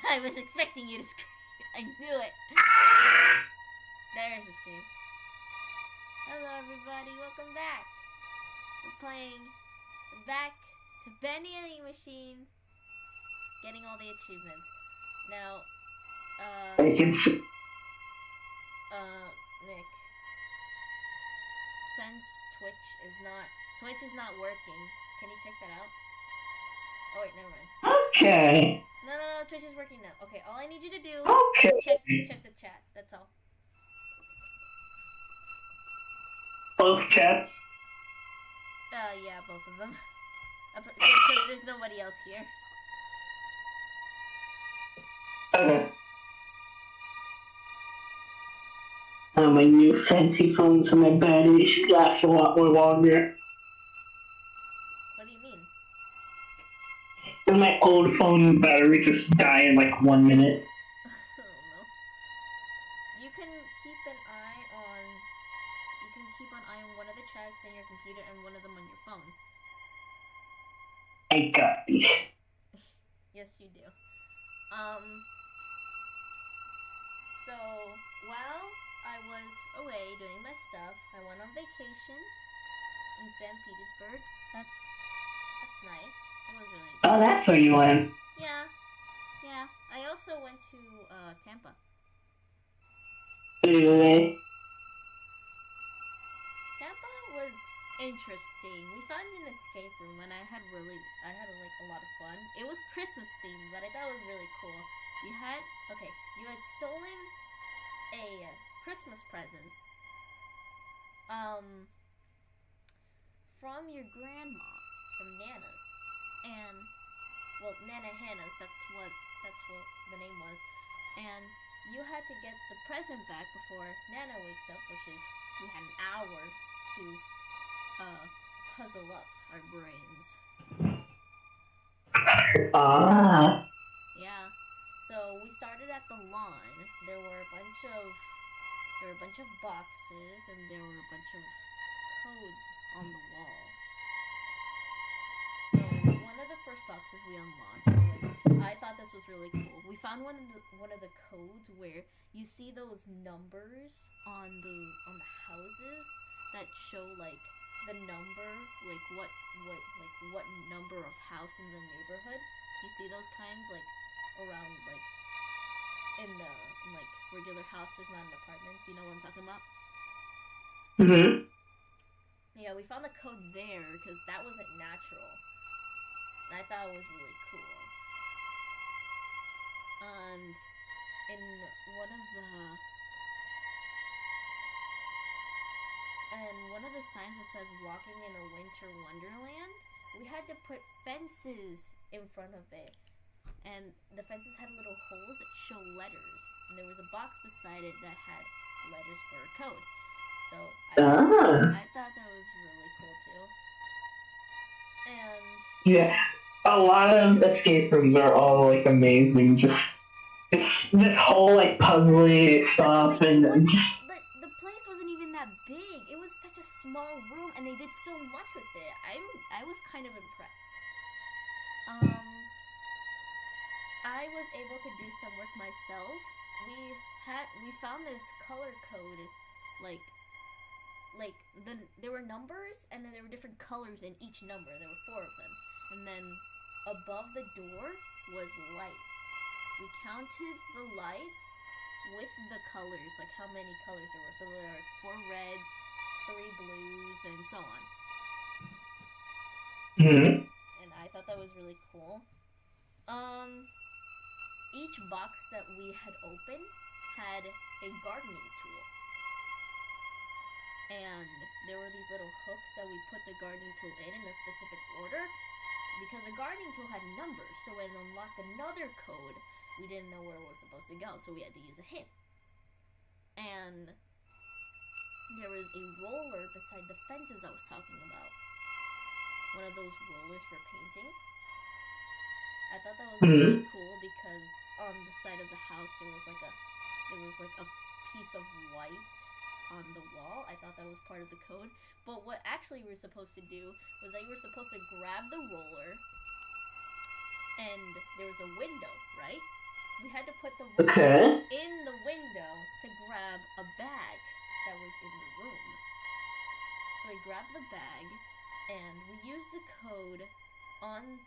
I was expecting you to scream. I knew it. There is a scream. Hello, everybody. Welcome back. We're playing back to Vending Machine, getting all the achievements. Now, Nick, since Twitch is not working, can you check that out? Oh wait, never mind. Okay. No, Twitch is working now. Okay, all I need you to do Okay. is check the chat. That's all. Both chats? Yeah, both of them. Because there's nobody else here. Okay. My new fancy phone, so my battery should last a lot more longer. What do you mean? And my old phone battery just died in like 1 minute. I don't know. You can keep an eye on one of the chats in your computer and one of them on your phone. I got these. Yes, you do. So while I was away doing my stuff, I went on vacation in St. Petersburg. That's nice. It was really good. Oh, that's where you went. Yeah. I also went to Tampa. Really? Tampa was interesting. We found an escape room, and I had like a lot of fun. It was Christmas themed, but I thought it was really cool. You had stolen a Christmas present from your grandma, from Nana's, and Nana Hannah's. That's what the name was, and you had to get the present back before Nana wakes up, which is we had an hour to puzzle up our brains. Yeah. So we started at the lawn. There were a bunch of boxes, and there were a bunch of codes on the wall. So one of the first boxes we unlocked I thought this was really cool. We found one of the codes where you see those numbers on the houses that show like the number, like what number of house in the neighborhood. You see those kinds like around like in like regular houses, not in apartments. You know what I'm talking about? Mhm. Yeah, we found the code there because that wasn't natural. And I thought it was really cool. And in one of the signs that says "Walking in a Winter Wonderland," we had to put fences in front of it, and the fences had little holes that show letters, and there was a box beside it that had letters for a code. So I thought that was really cool too. And yeah, a lot of escape rooms are all like amazing. Just this whole like puzzly stuff and just. The place wasn't even that big. It was such a small room, and they did so much with it. I was kind of impressed. I was able to do some work myself. We found this color code, there were numbers, and then there were different colors in each number. There were 4 of them, and then above the door was lights. We counted the lights with the colors, like how many colors there were. So there are 4 reds, 3 blues, and so on. Mm-hmm. And I thought that was really cool. Each box that we had opened had a gardening tool. And there were these little hooks that we put the gardening tool in a specific order, because a gardening tool had numbers, so when it unlocked another code, we didn't know where it was supposed to go, so we had to use a hint. And there was a roller beside the fences I was talking about. One of those rollers for painting. I thought that was really cool because on the side of the house there was like a piece of white on the wall. I thought that was part of the code. But what actually we were supposed to do was that you were supposed to grab the roller, and there was a window, right? we had to put the ruler Okay. in the window to grab a bag that was in the room. So we grabbed the bag, and we used the code on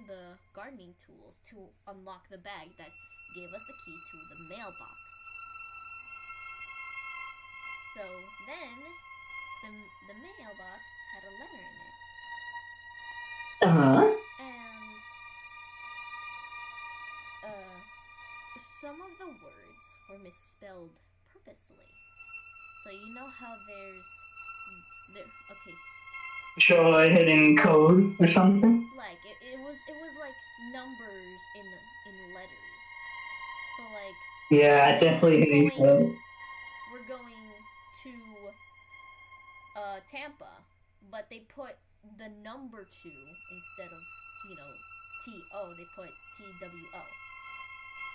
the gardening tools to unlock the bag that gave us the key to the mailbox. So then, the mailbox had a letter in it. Uh-huh. And some of the words were misspelled purposely. So you know how Show a hidden code or something? like it was like numbers in letters. So like Yeah, I let's say definitely hate that. we're going to Tampa, but they put the number 2 instead of, T-O, they put T-W-O.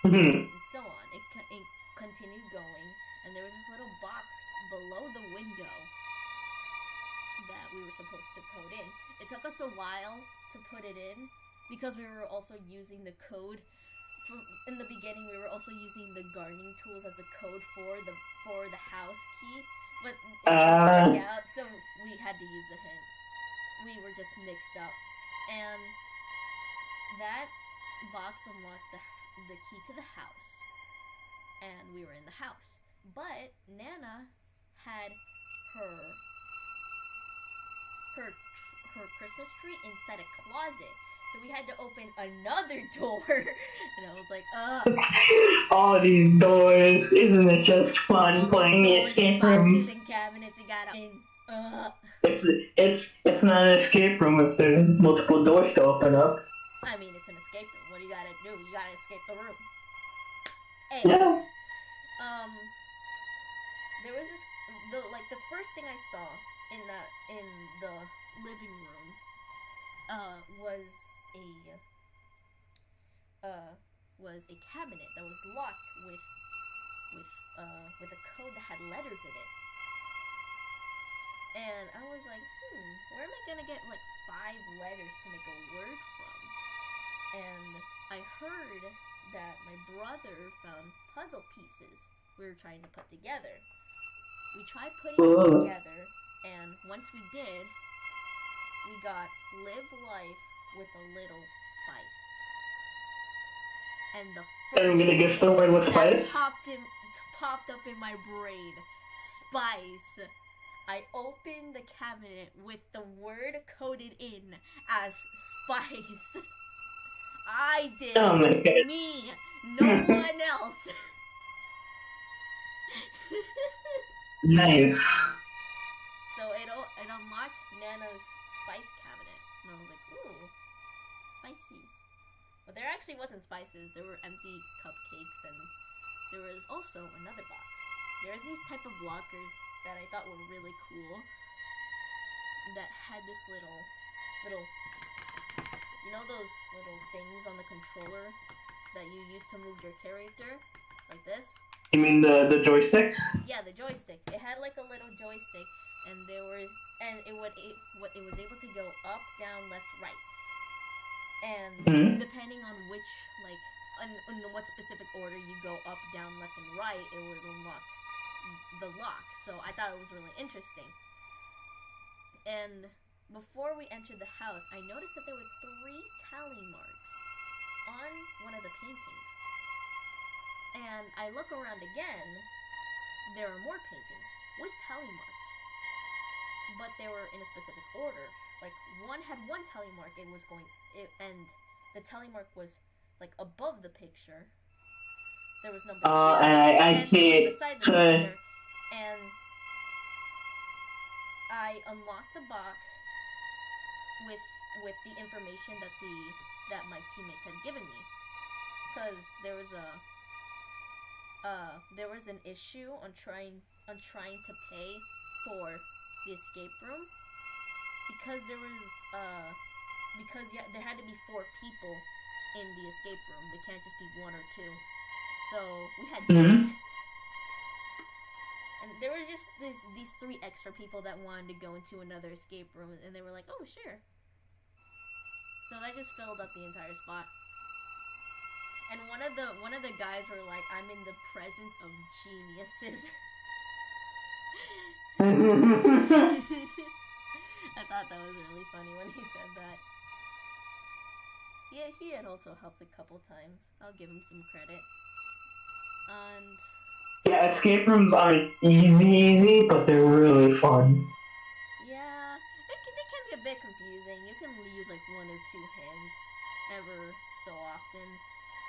Mhm. And so on. It continued going, and there was this little box below the window that we were supposed to code in. It took us a while to put it in because we were also using the code. In the beginning, we were also using the gardening tools as a code for the house key, but it didn't work out, so we had to use the hint. We were just mixed up, and that box unlocked the key to the house, and we were in the house. But Nana had her Christmas tree inside a closet, so we had to open another door. And I was like, All these doors. Isn't it just fun all playing the these doors and escape boxes room? and cabinets you gotta open. It's not an escape room if there's multiple doors to open up. I mean, it's an escape room. What do you gotta do? You gotta escape the room. Hey, Yeah. there was the first thing I saw in the living room was a cabinet that was locked with a code that had letters in it. And I was like, where am I gonna get like 5 letters to make a word from? And I heard that my brother found puzzle pieces we were trying to put together. We tried putting them together, and once we did, we got live life with a little spice. And the first I'm gonna get started with spice. popped up in my brain, spice. I opened the cabinet with the word coded in as spice. I did. Oh my God. Me, no one else. Nice. So it unlocked Nana's spice cabinet, and I was like, ooh, spices. But there actually wasn't spices. There were empty cupcakes, and there was also another box. There are these type of lockers that I thought were really cool that had this little, you know those little things on the controller that you use to move your character, like this? You mean the joysticks? Yeah, the joystick. It had like a little joystick, and it was able to go up, down, left, right. And depending on which, in what specific order you go up, down, left, and right, it would unlock the lock. So I thought it was really interesting. And before we entered the house, I noticed that there were 3 tally marks on one of the paintings. And I look around again, there are more paintings with tally marks. But they were in a specific order. Like, one had 1 tally mark, and the tally mark was, like, above the picture. There was number 2, and I see. beside the picture, and I unlocked the box with the information that my teammates had given me, because there was an issue on trying to pay for the escape room, because there had to be 4 people in the escape room. They can't just be 1 or 2. So we had 6. And there were just these 3 extra people that wanted to go into another escape room, and they were like, oh, sure. So that just filled up the entire spot. And one of the guys were like, "I'm in the presence of geniuses." I thought that was really funny when he said that. Yeah, he had also helped a couple times. I'll give him some credit. And Yeah, escape rooms aren't easy, but they're really fun. yeah, they can be a bit confusing. You can use like one or two hints ever so often,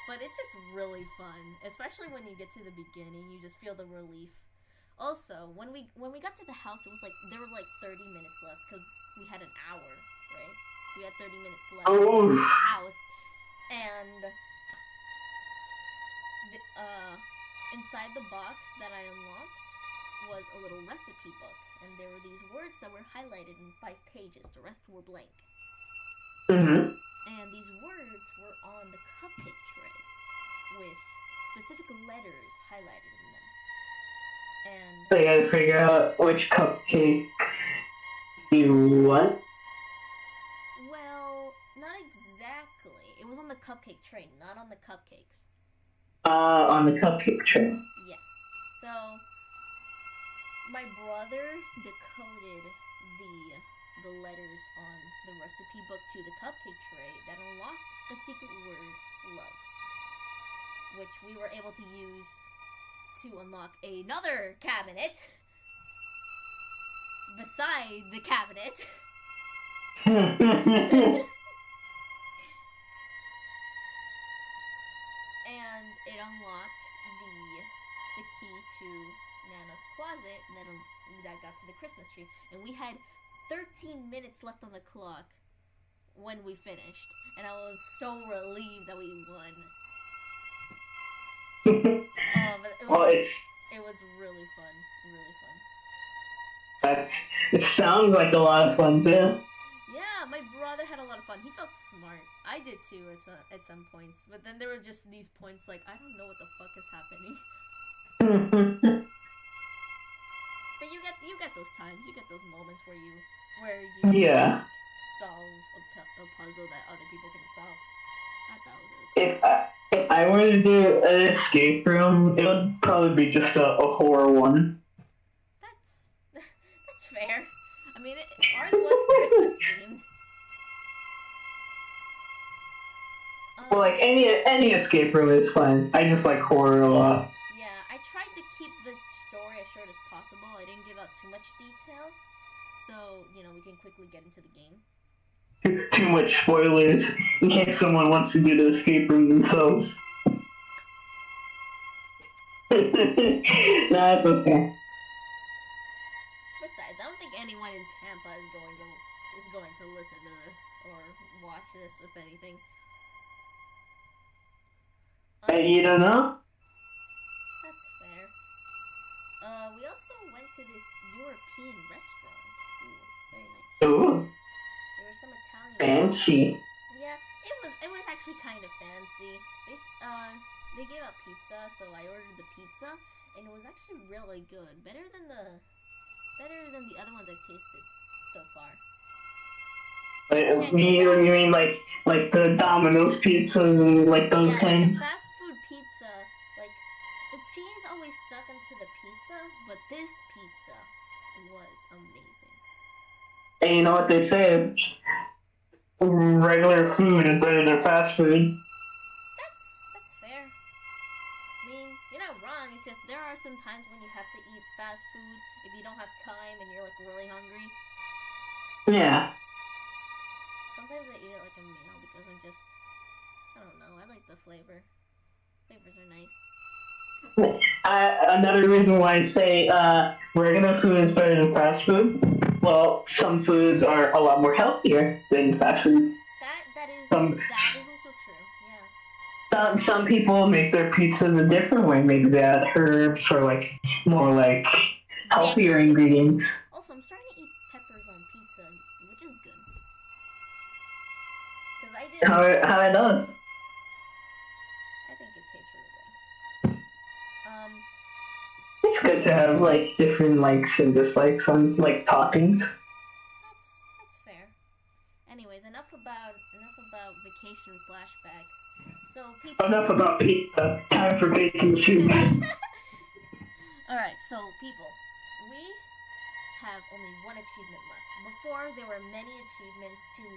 but it's just really fun. Especially when you get to the beginning, you just feel the relief. Also, when we got to the house, it was like there was like 30 minutes left because we had an hour, right? We had 30 minutes left to Oh. get to the house, and inside the box that I unlocked was a little recipe book, and there were these words that were highlighted in 5 pages. The rest were blank. Mm-hmm. And these words were on the cupcake tray with specific letters highlighted in them. And So you gotta figure out which cupcake you want. well, not exactly. It was on the cupcake tray, not on the cupcakes. On the cupcake tray. Yes. So my brother decoded the letters on the recipe book to the cupcake tray that unlocked a secret word, love, which we were able to use to unlock another cabinet beside the cabinet. And it unlocked the key to Nana's closet that got to the Christmas tree. And we had 13 minutes left on the clock when we finished. And I was so relieved that we won. But it was really fun. Really fun. It sounds like a lot of fun, too. Yeah, my brother had a lot of fun. He felt smart. I did too at some points. But then there were just these points like, I don't know what the fuck is happening. But you get those times. You get those moments where you yeah. solve a puzzle that other people can solve. I thought it was really cool. If I were to do an escape room, it would probably be just a horror one. That's fair. I mean, ours was Christmas themed. Well, like any escape room is fun. I just like horror a lot. Yeah, I tried to keep the story as short as possible. I didn't give out too much detail, so we can quickly get into the game. Too much spoilers in case someone wants to do the escape room themselves. Nah, it's okay. Besides, I don't think anyone in Tampa is going to listen to this or watch this, if anything. You don't know? That's fair. We also went to this European restaurant. Ooh, very nice. Ooh. There was some Italian. Fancy. Yeah, it was actually kind of fancy. They gave out pizza, so I ordered the pizza, and it was actually really good. Better than the other ones I've tasted so far. You mean like the Domino's pizzas and like those kinds? Like the fast food pizza, like the cheese always stuck onto the pizza, but this pizza was amazing. And you know what they say? Regular food is better than fast food. That's fair. I mean, you're not wrong. It's just there are some times when you have to eat fast food if you don't have time and you're like really hungry. Yeah. Sometimes I eat it like a meal because I don't know. I like the flavor. Flavors are nice. Another reason why I say regular food is better than fast food. Well, some foods are a lot more healthier than fast food. That is also true. Yeah. Some people make their pizzas a different way. Maybe they add herbs or like more like healthier ingredients. Also, I'm starting to eat peppers on pizza, which is good. Because I didn't. How it does? I think it tastes really good. It's good to have like different likes and dislikes on like toppings. That's fair. Anyways, enough about vacation flashbacks. So people. Enough about pizza. Time for bacon soup. Alright, so people, we have only one achievement left. Before, there were many achievements to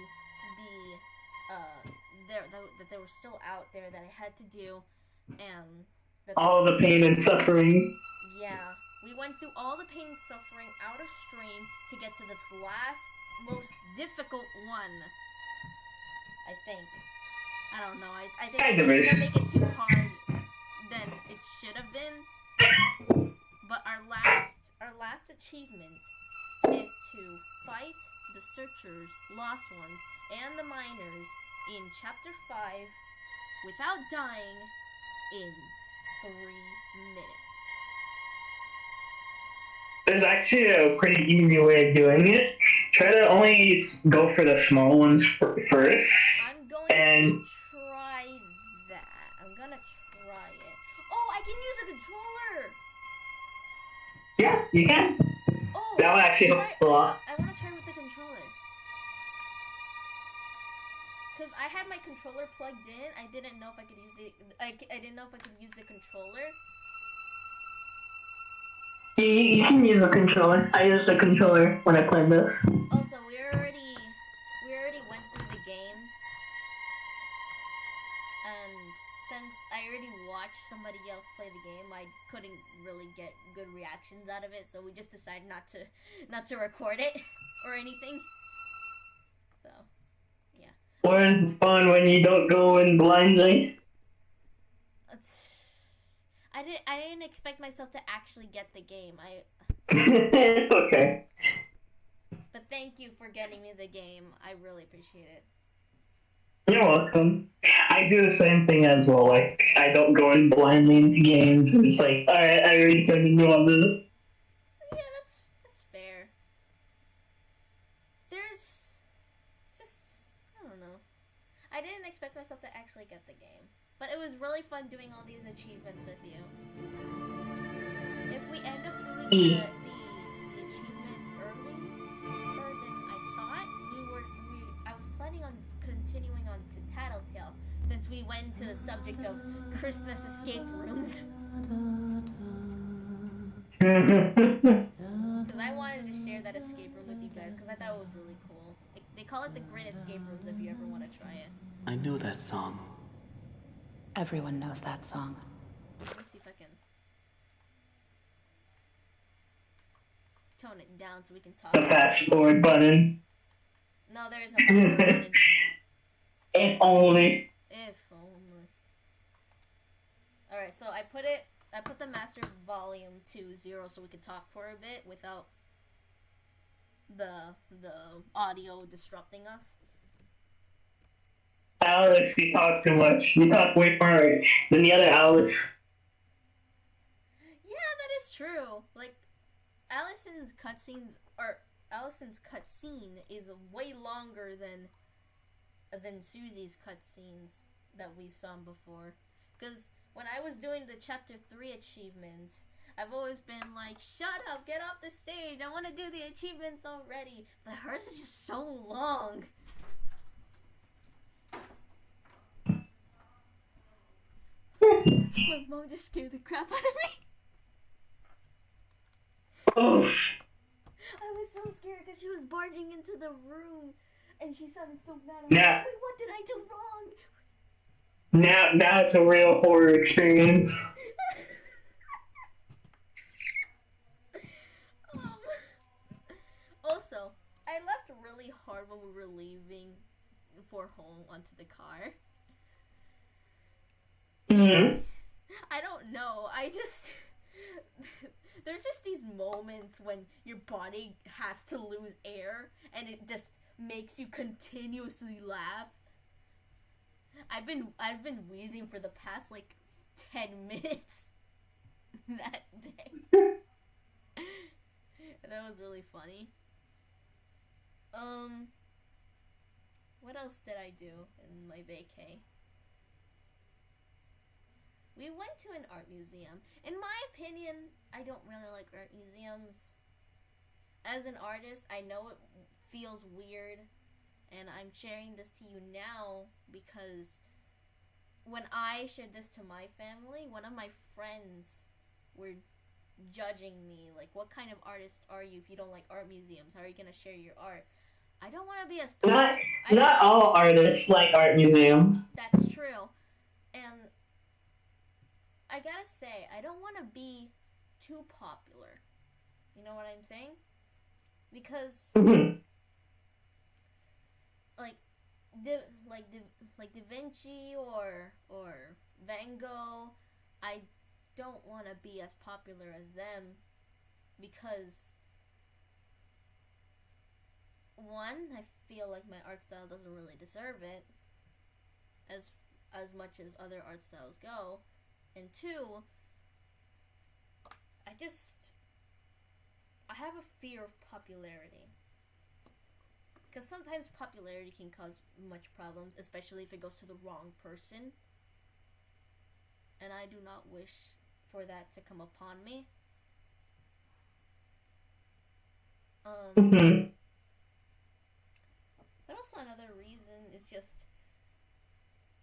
be, that were still out there that I had to do, and all the pain and suffering. Yeah, we went through all the pain and suffering out of stream to get to this last, most difficult one, I think. I don't know, I think I didn't make it too hard than it should have been. But our last achievement is to fight the searchers, lost ones, and the miners in chapter 5 without dying in 3 minutes. There's actually a pretty easy way of doing it. Try to only go for the small ones first. I'm going to try that. I'm gonna try it. Oh, I can use a controller! Yeah, you can. Oh, that will actually help a lot. I want to try with the controller. Because I had my controller plugged in. I didn't know if I could use the... I didn't know if I could use the controller. You can use a controller. I used a controller when I played this. Also, we already went through the game. And since I already watched somebody else play the game, I couldn't really get good reactions out of it, so we just decided not to record it or anything. So, yeah. Where's fun when you don't go in blindly? I didn't expect myself to actually get the game. It's okay. But thank you for getting me the game. I really appreciate it. You're welcome. I do the same thing as well. Like, I don't go in blindly into games, and it's like, alright, I already couldn't do all this. Yeah, that's fair. There's just, I don't know. I didn't expect myself to actually get the game. But it was really fun doing all these achievements with you. If we end up doing the achievement earlier than I thought, I was planning on continuing on to Tattletale, since we went to the subject of Christmas escape rooms. Because I wanted to share that escape room with you guys, because I thought it was really cool. They call it the Great Escape Rooms if you ever want to try it. I know that song. Everyone knows that song. Let me see if I can tone it down so we can talk. The fast forward button. No, there is no fast forward button. If only. If only. Alright, so I put the master volume to 0 so we could talk for a bit without the audio disrupting us. Alice, you talk too much. You talk way more than the other Alice. Yeah, that is true. Like, Allison's cutscene is way longer than Susie's cutscenes that we've seen before. Because when I was doing the chapter 3 achievements, I've always been like, shut up, get off the stage, I want to do the achievements already. But hers is just so long. My mom just scared the crap out of me. Oh. I was so scared because she was barging into the room and she sounded so mad. Now, wait, what did I do wrong? Now it's a real horror experience. Also, I left really hard when we were leaving for home onto the car. Mm-hmm. I don't know. There's just these moments when your body has to lose air and it just makes you continuously laugh. I've been wheezing for the past like 10 minutes that day. That was really funny. What else did I do in my vacay? We went to an art museum. In my opinion, I don't really like art museums. As an artist, I know it feels weird, and I'm sharing this to you now because when I shared this to my family, one of my friends were judging me, like, what kind of artist are you if you don't like art museums? How are you gonna share your art? I don't want to be as not all artists like art museums. That's true, and I gotta say, I don't want to be too popular. You know what I'm saying? Because like Da Vinci or Van Gogh, I don't want to be as popular as them because one, I feel like my art style doesn't really deserve it as much as other art styles go, and two, I have a fear of popularity. Because sometimes popularity can cause much problems, especially if it goes to the wrong person. And I do not wish for that to come upon me. But also another reason is just,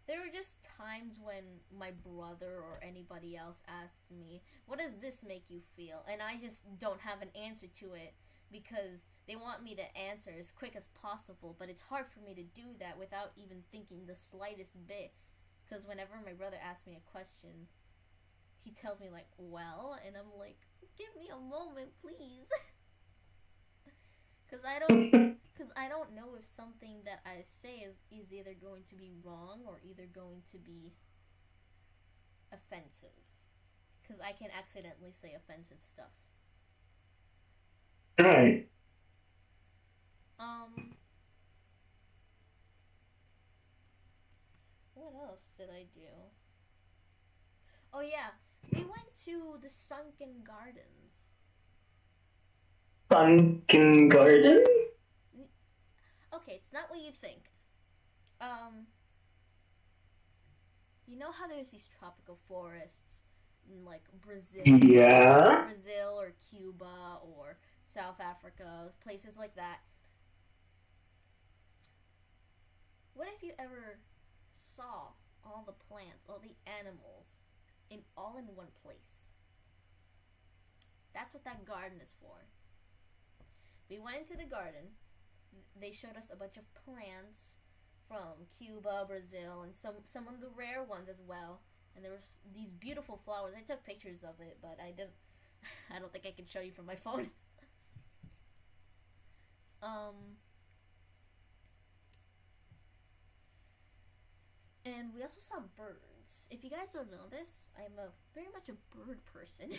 there were just times when my brother or anybody else asked me, what does this make you feel? And I just don't have an answer to it because they want me to answer as quick as possible, but it's hard for me to do that without even thinking the slightest bit. Because whenever my brother asks me a question, he tells me like, well, and I'm like, give me a moment, please. Because I don't know if something that I say is either going to be wrong or either going to be offensive. Because I can accidentally say offensive stuff. Right. What else did I do? Oh yeah, we went to the Sunken Gardens. Sunken Garden? Okay, it's not what you think. You know how there's these tropical forests in like Brazil? Yeah. Brazil or Cuba or South Africa, places like that. What if you ever saw all the plants, all the animals, all in one place? That's what that garden is for. We went into the garden. They showed us a bunch of plants from Cuba, Brazil, and some of the rare ones as well. And there were these beautiful flowers. I took pictures of it, but I don't think I can show you from my phone. And we also saw birds. If you guys don't know this, I'm very much a bird person.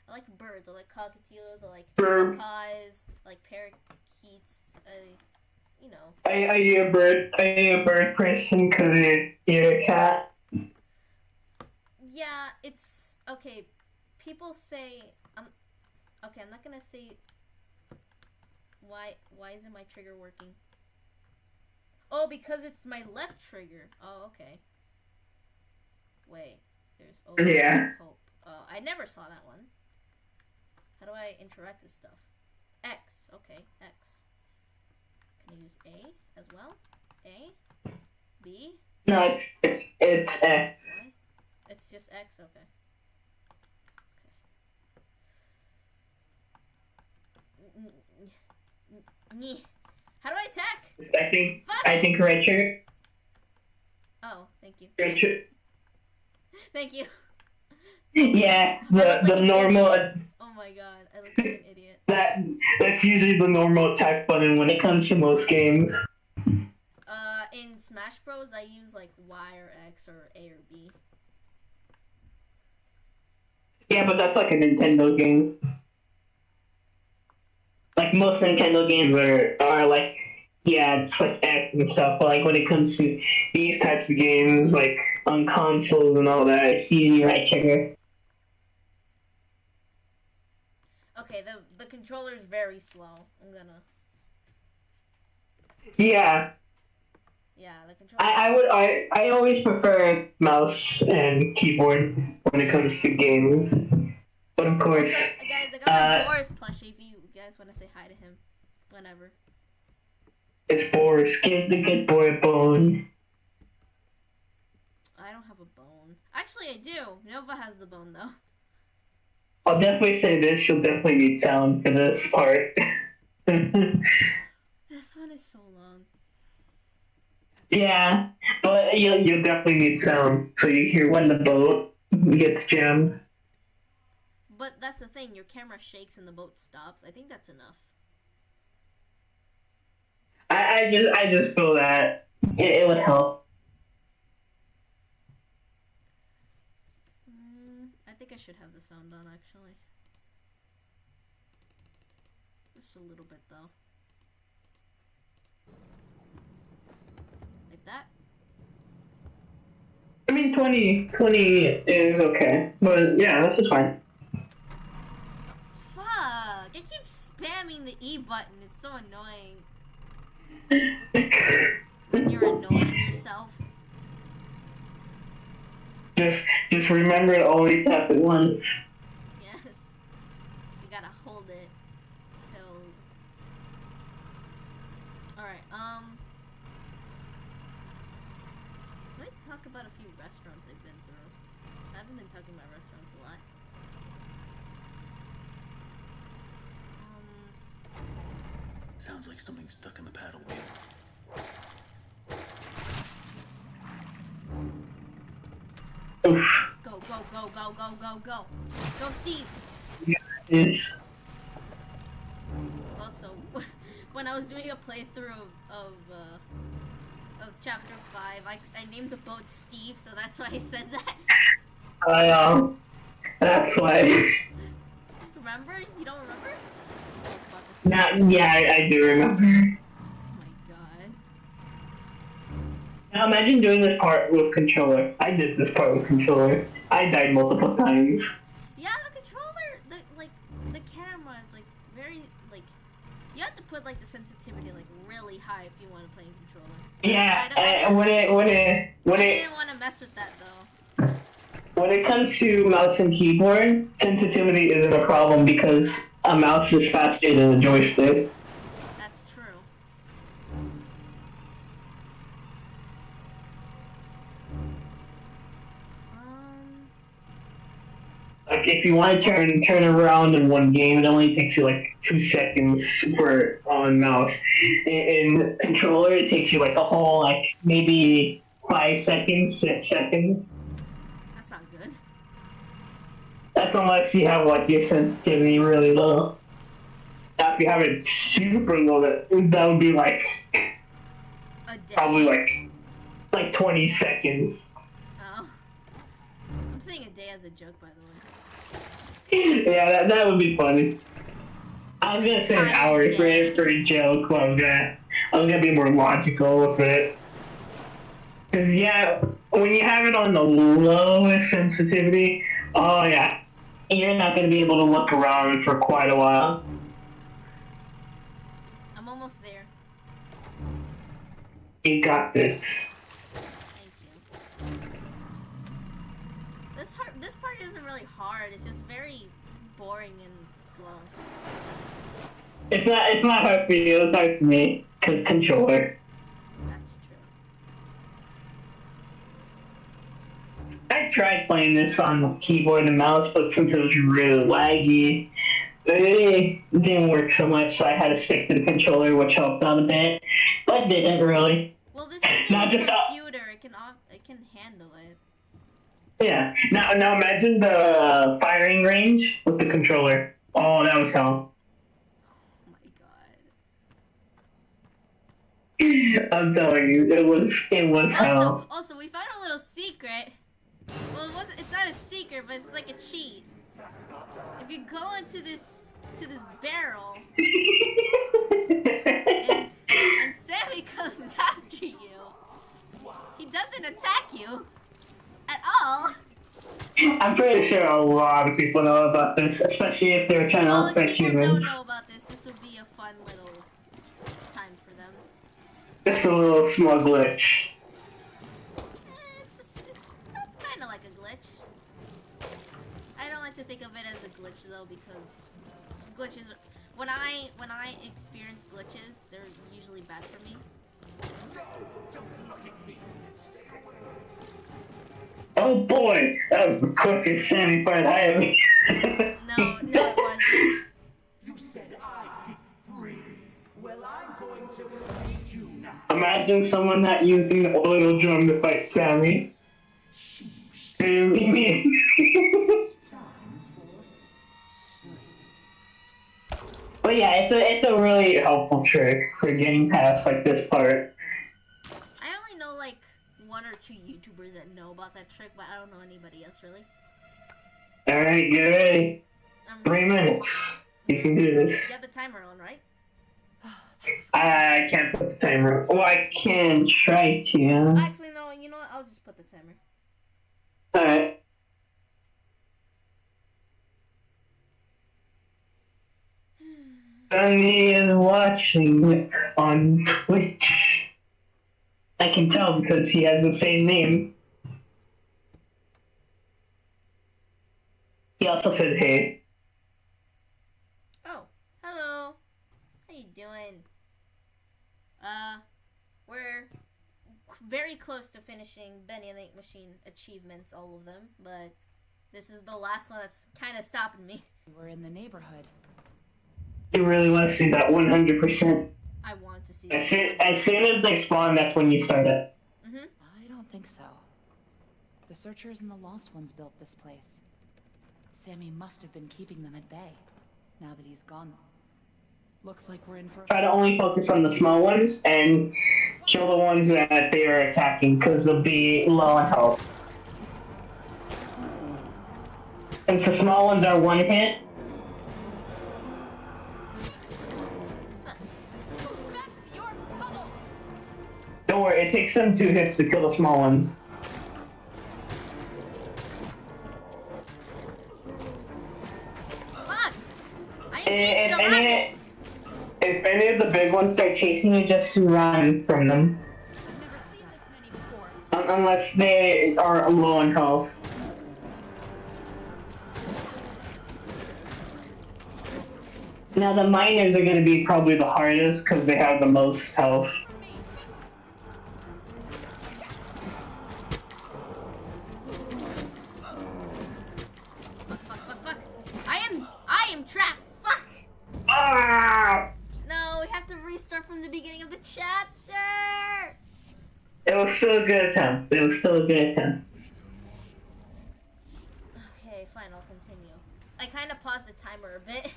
I like birds. I like cockatiels. I like macaws. I like parakeets. Are you a bird person because you're a cat? Yeah, it's okay. People say okay. I'm not gonna say why isn't my trigger working? Oh, because it's my left trigger. Oh, okay. Wait, there's always hope. I never saw that one. How do I interact with stuff? X. Okay, X. Can I use A as well? A? B? No, it's X. Why? It's just X? Okay. How do I attack? I think Richard. Oh, thank you. Richard. Thank you. Yeah, the normal. Oh my god, I look like an idiot. That's usually the normal attack button when it comes to most games. In Smash Bros, I use like Y or X or A or B. Yeah, but that's like a Nintendo game. Like most Nintendo games are like, yeah, it's like X and stuff. But like when it comes to these types of games, like on consoles and all that, it's usually right trigger. Okay, the controller is very slow. I'm gonna. Yeah. Yeah, the controller. I always prefer mouse and keyboard when it comes to games. But of course, guys, I got my Boris plushie. If you guys want to say hi to him, whenever. It's Boris. Give the good boy a bone. I don't have a bone. Actually, I do. Nova has the bone though. I'll definitely say this. You'll definitely need sound for this part. This one is so long. Yeah, but you'll definitely need sound so you hear when the boat gets jammed. But that's the thing. Your camera shakes and the boat stops. I think that's enough. I just feel that it would help. I think I should have the sound on actually. Just a little bit though. Like that. I mean, 20 is okay, but yeah, this is fine. Fuck! I keep spamming the E button. It's so annoying. When you're annoying yourself. Just remember to always tap it once. Yes. You gotta hold it. Held. Alright, let's talk about a few restaurants I've been through. I haven't been talking about restaurants a lot. Sounds like something's stuck in the paddle wheel. Oof. Go, go, go, go, go, go, go. Go, Steve! Yeah, it's... Also, when I was doing a playthrough of chapter 5, I named the boat Steve, so that's why I said that. That's why. Remember? You don't remember? Oh, fuck, Yeah, I do remember. oh my god. Now imagine doing this part with controller. I did this part with controller. I died multiple times. Yeah, the controller, the camera is like very you have to put like the sensitivity like really high if you want to play in controller. Yeah, I didn't want to mess with that though. When it comes to mouse and keyboard, sensitivity isn't a problem because a mouse is faster than a joystick. That's true. Like if you want to turn around in one game, it only takes you like 2 seconds for on mouse. In controller, it takes you like a whole like maybe 5 seconds, 6 seconds. That's not good. That's unless you have like your sensitivity really low. Now, if you have it super low, that would be like A day. probably like 20 seconds. Oh. I'm saying a day as a joke, by the way. Yeah, that would be funny. I was gonna say an hour for a joke, but I was gonna be more logical with it. Cause yeah, when you have it on the lowest sensitivity, oh yeah, you're not gonna be able to look around for quite a while. I'm almost there. You got this. Thank you. This part isn't really hard. It's just very boring and slow. It's not hard for you. It's hard for me. Cause controller. That's true. I tried playing this on keyboard and mouse, but since it was really laggy, it didn't work so much, so I had to stick to the controller, which helped out a bit, but didn't really. Well, this is a Not just computer. It can handle it. Yeah. Now imagine the firing range with the controller. Oh, that was hell. Oh my god. I'm telling you, it was hell. Also, we found a little secret. Well, it's not a secret, but it's like a cheat. If you go into this barrel, and Sammy comes after you, he doesn't attack you at all. I'm pretty sure a lot of people know about this, especially if they're trying to Well, if affect people humans. don't know about this, this would be a fun little time for them. Just a little small glitch. It's kind of like a glitch. I don't like to think of it as a glitch though, because glitches, when I experience glitches, they're usually bad for me. No! Don't look at me! Stay away! Oh boy, that was the quickest Sammy fight I ever. No, it wasn't. You said I'd be free. Well, I'm going to free you now. Imagine someone not using the oil drum to fight Sammy. You mean? Time for sleep. But yeah, it's a really helpful trick for getting past like this part. I only know like 1 or 2 YouTubers that know about that trick, but I don't know anybody else really. Alright, get ready. 3 minutes. You can do this. You got the timer on, right? I can't put the timer. Well, I can try to. Actually, no, you know what? I'll just put the timer. Alright. Sunny is watching on Twitch. I can tell because he has the same name. He also said hey. Oh, hello. How you doing? We're very close to finishing Benny and the Ink Machine achievements, all of them, but this is the last one that's kind of stopping me. We're in the neighborhood. You really want to see that 100%. I want to see As that. soon as they spawn, that's when you start it. I don't think so. The Searchers and the Lost Ones built this place. Sammy must have been keeping them at bay, now that he's gone. Looks like we're in for... Try to only focus on the small ones and kill the ones that they are attacking because they'll be low on health. Since the small ones are one hit, don't worry, it takes them 2 hits to kill the small ones. Fuck! I am being surrounded! If any of the big ones start chasing you, just run from them. Unless they are low on health. Now the miners are going to be probably the hardest because they have the most health. Fuck. I am trapped! Fuck! Ah! No, we have to restart from the beginning of the chapter! It was still a good attempt. Okay, fine, I'll continue. I kind of paused the timer a bit.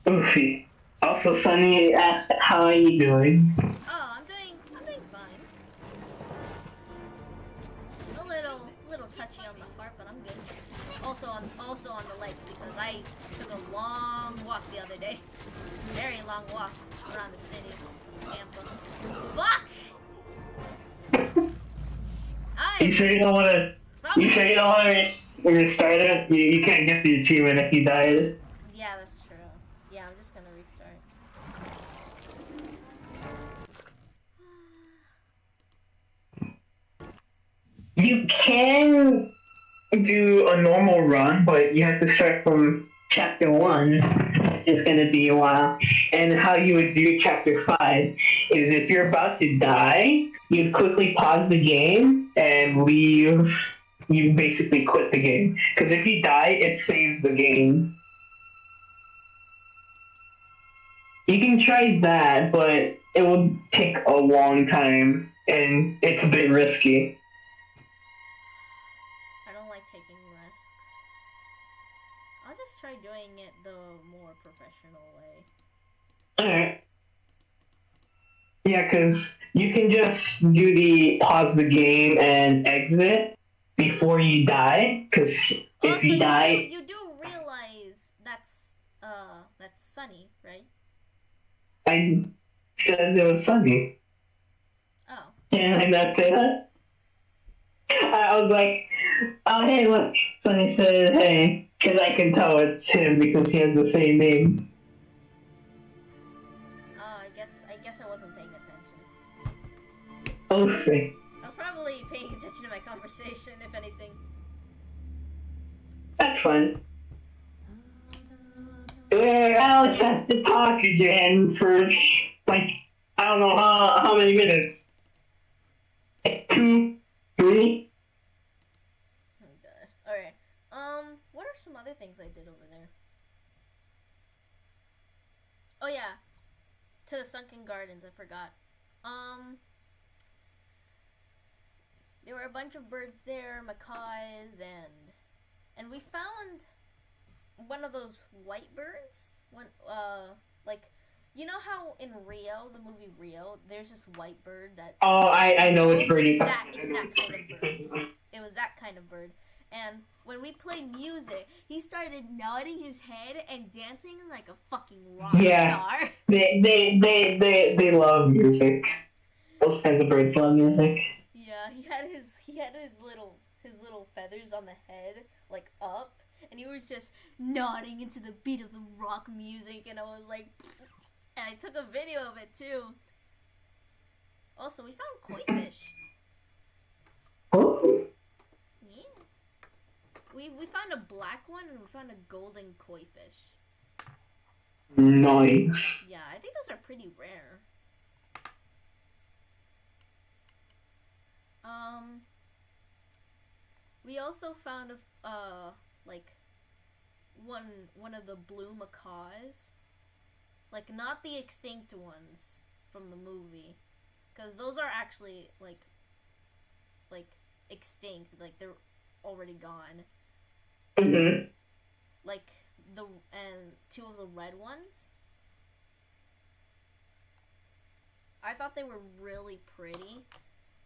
Oofy. Also, Sunny asked, how are you doing? Oh, I'm doing fine. A little touchy on the heart, but I'm good. Also on the legs because I took a long walk the other day. Very long walk around the city, Tampa. Fuck! You sure you don't want to? You sure you don't want to restart it? You can't get the achievement if you died. Yeah, that's true. Yeah, I'm just gonna restart. You can do a normal run, but you have to start from chapter 1. It's going to be a while. And how you would do chapter 5 is if you're about to die, you'd quickly pause the game and leave. You basically quit the game. Because if you die, it saves the game. You can try that, but it will take a long time, and it's a bit risky. I don't like taking risks. I'll just try doing it the more professional way. Alright. Yeah, because you can just do the pause the game and exit before you die, because if you die... You do realize that's Sunny, right? I said it was Sunny. Oh. Can I not say that? I was like, oh hey look, Sunny said hey, because I can tell it's him because he has the same name. Oh, I guess I wasn't paying attention. Okay. I was probably paying attention to my conversation, if anything. That's fun. Alex has to talk again for, like, I don't know how many minutes. 2, 3? are some other things I did over there? Oh yeah, to the Sunken Gardens. I forgot. There were a bunch of birds there, macaws, and we found one of those white birds. When like, you know how in Rio, the movie Rio, there's this white bird that. Oh, I know which bird you. It's that kind of bird. It was that kind of bird. And when we played music, he started nodding his head and dancing like a fucking rock star. They love music. Those kinds of birds love music. Yeah, he had his little feathers on the head, like up, and he was just nodding into the beat of the rock music, and I was like, and I took a video of it too. Also, we found koi fish. Oh. Yeah. We found a black one and we found a golden koi fish. Nice. Yeah, I think those are pretty rare. We also found like one of the blue macaws, like not the extinct ones from the movie, because those are actually like extinct, like they're already gone. Mhm. Like and two of the red ones. I thought they were really pretty,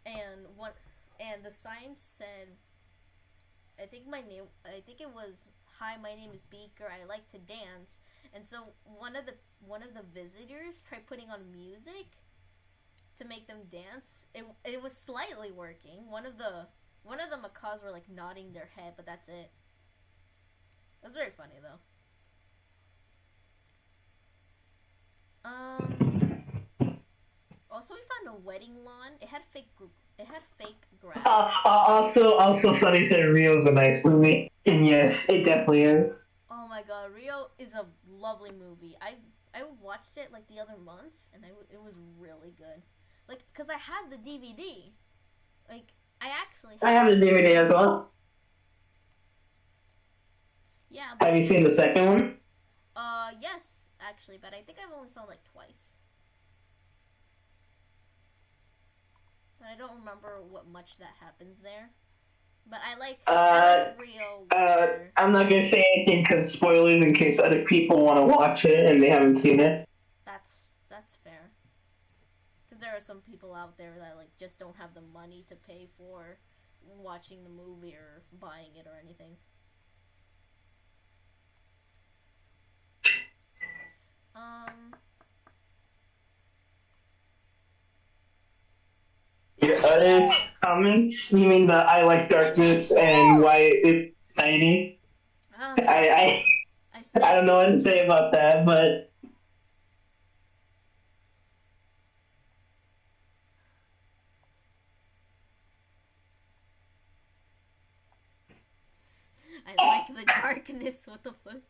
and the sign said, I think it was, "Hi, my name is Beaker. I like to dance." And so one of the visitors tried putting on music to make them dance. It was slightly working. One of the macaws were like nodding their head, but that's it. That's very funny though. Also, we found a wedding lawn. It had fake grass. Also, Sunny said Rio's a nice movie, and yes, it definitely is. Oh my god, Rio is a lovely movie. I watched it like the other month, and it was really good. Like, cause I have the DVD. Like, I have the DVD as well. Yeah. Have you seen the second one? Yes, actually, but I think I've only saw it like twice. But I don't remember what much that happens there. But I like Rio better. I'm not gonna say anything because spoilers in case other people want to watch it and they haven't seen it. That's fair. Because there are some people out there that like just don't have the money to pay for watching the movie or buying it or anything. Your other comments? You mean the I like darkness and why it's 90? I don't know what to say about that, but I like the darkness. What the fuck?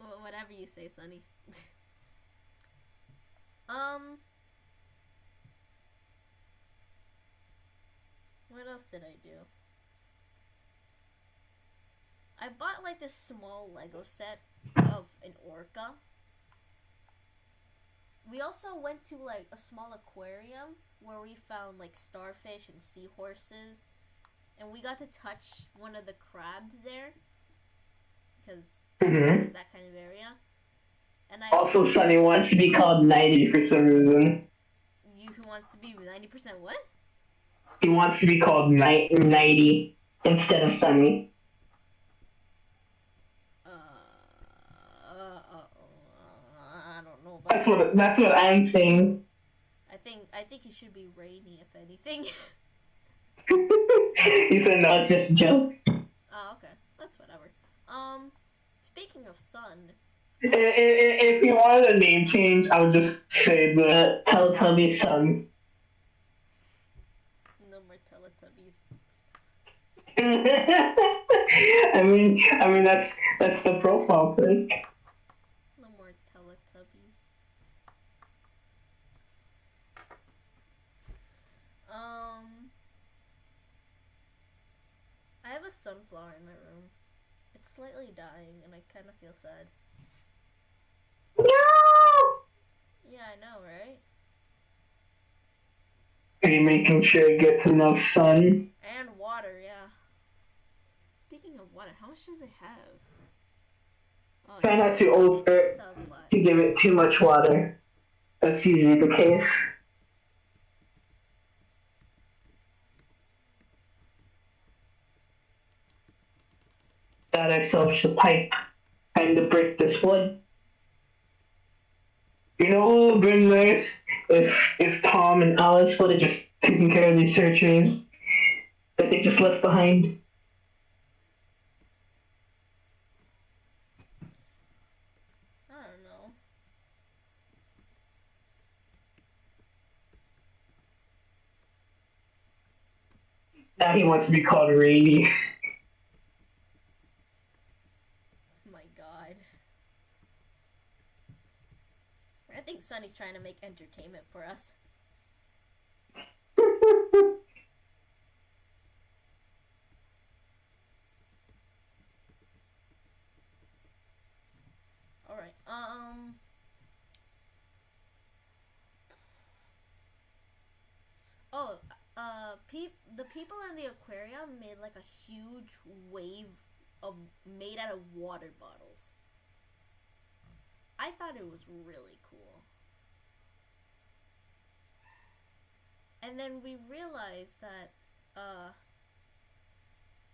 Well, whatever you say, Sonny. What else did I do? I bought like this small Lego set of an orca. We also went to like a small aquarium where we found like starfish and seahorses. And we got to touch one of the crabs there. Because it's that kind of area. And I also Sunny wants to be called 90 for some reason. Who wants to be 90% what? He wants to be called 90 instead of Sunny. I don't know about That's what I'm saying. I think he should be Rainy, if anything. He said no, it's just a joke. Oh, okay. That's whatever. Speaking of sun. If you wanted a name change, I would just say the Teletubby Sun. No more Teletubbies. I mean that's the profile pic. No more Teletubbies. I have a sunflower in my room. It's slightly dying, and I kind of feel sad. No! Yeah, I know, right? Are you making sure it gets enough sun? And water, yeah. Speaking of water, how much does it have? Oh, Try yeah, not to over it still has a lot. to give it too much water. That's usually the case. Got ourselves a pipe and to break this wood. You know what would have been nice if Tom and Alice would have just taken care of these searchers that they just left behind. I don't know. Now he wants to be called Rainy. My god. I think Sunny's trying to make entertainment for us. Alright, Oh, the people in the aquarium made like a huge wave of made out of water bottles. I thought it was really cool. And then we realized that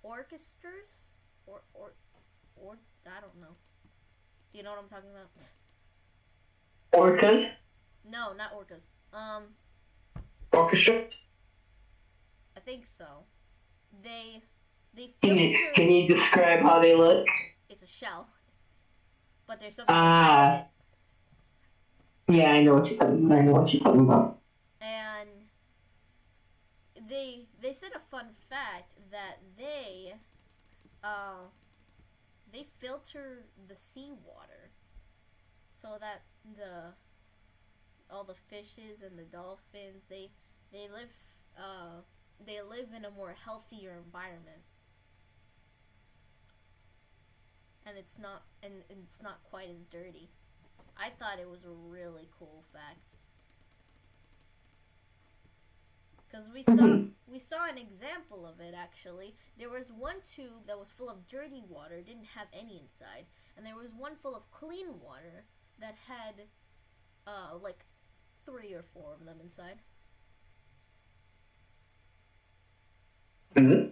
orchestras or I don't know. Do you know what I'm talking about? Orcas? No, not orcas. Orchestra? I think so. They Can filter. can you describe how they look? It's a shell, but there's something inside of it. Yeah, I know what you're talking about. And they said a fun fact that they filter the seawater so that all the fishes and the dolphins they live in a more healthier environment, and it's not quite as dirty. I thought it was a really cool fact. Because we saw an example of it actually. There was one tube that was full of dirty water, didn't have any inside, and there was one full of clean water that had like 3 or 4 of them inside. Mm-hmm.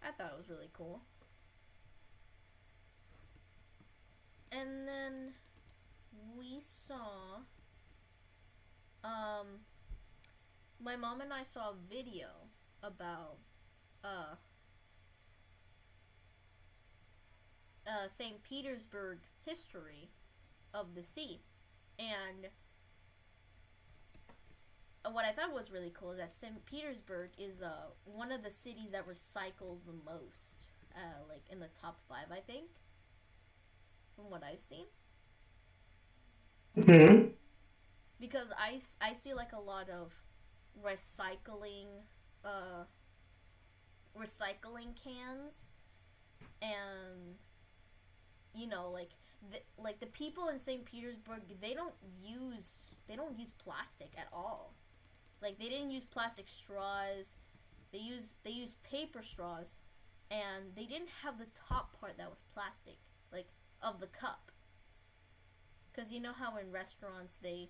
I thought it was really cool. And then we saw my mom and I saw a video about St. Petersburg history of the sea. And what I thought was really cool is that St. Petersburg is one of the cities that recycles the most, like in the top 5, I think, from what I've seen. Mm-hmm. Because I see like a lot of recycling cans, and you know, like the people in St. Petersburg, they don't use plastic at all. Like they didn't use plastic straws. They used paper straws, and they didn't have the top part that was plastic, like of the cup. Cause you know how in restaurants they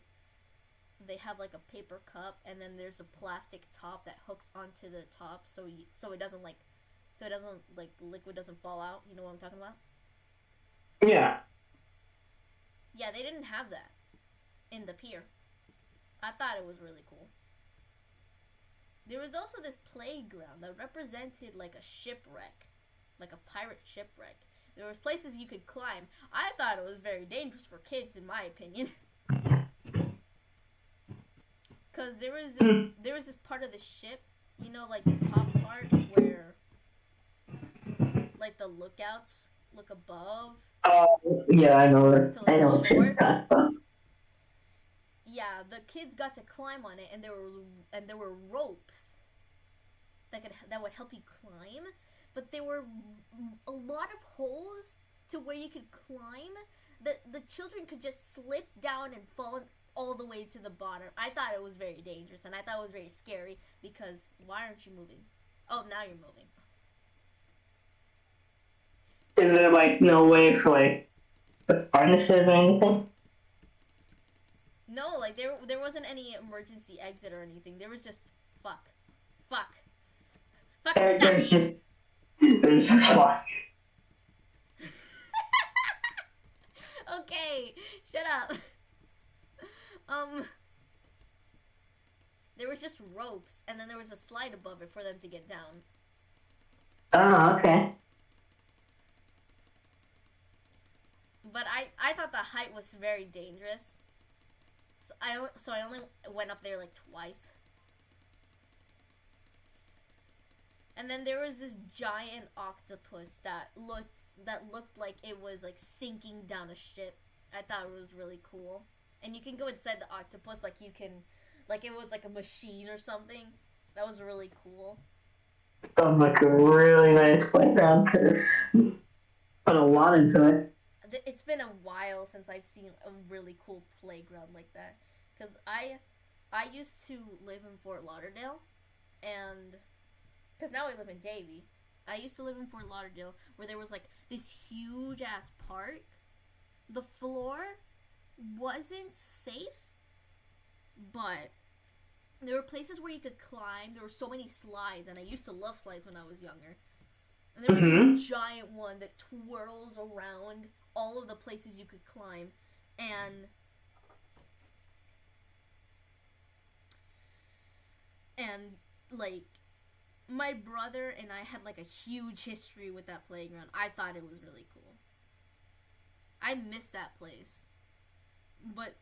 have like a paper cup, and then there's a plastic top that hooks onto the top, so it doesn't like liquid doesn't fall out. You know what I'm talking about? Yeah. Yeah, they didn't have that in the pier. I thought it was really cool. There was also this playground that represented like a shipwreck, like a pirate shipwreck. There was places you could climb. I thought it was very dangerous for kids, in my opinion. Cause there was this part of the ship, you know, like the top part where, like the lookouts look above. Oh, yeah, I know. To I know. shore. Yeah, the kids got to climb on it, and there were ropes that would help you climb. but there were a lot of holes to where you could climb that the children could just slip down and fall all the way to the bottom. I thought it was very dangerous, and I thought it was very scary because why aren't you moving? Oh, now you're moving. Is there like no way for like the harnesses or anything? No, like there wasn't any emergency exit or anything. There was just fuck. There's just fuck. Okay, shut up. There was just ropes, and then there was a slide above it for them to get down. Oh, okay. But I thought the height was very dangerous. So I only went up there like twice. And then there was this giant octopus that looked like it was like sinking down a ship. I thought it was really cool. And you can go inside the octopus like it was like a machine or something. That was really cool. Sounds like a really nice playground because put a lot into it. It's been a while since I've seen a really cool playground like that. Because I used to live in Fort Lauderdale, and because now I live in Davie. I used to live in Fort Lauderdale where there was like this huge ass park. The floor wasn't safe, but there were places where you could climb. There were so many slides, and I used to love slides when I was younger. And there was this giant one that twirls around all of the places you could climb. And like my brother and I had like a huge history with that playground. I thought it was really cool. I miss that place. But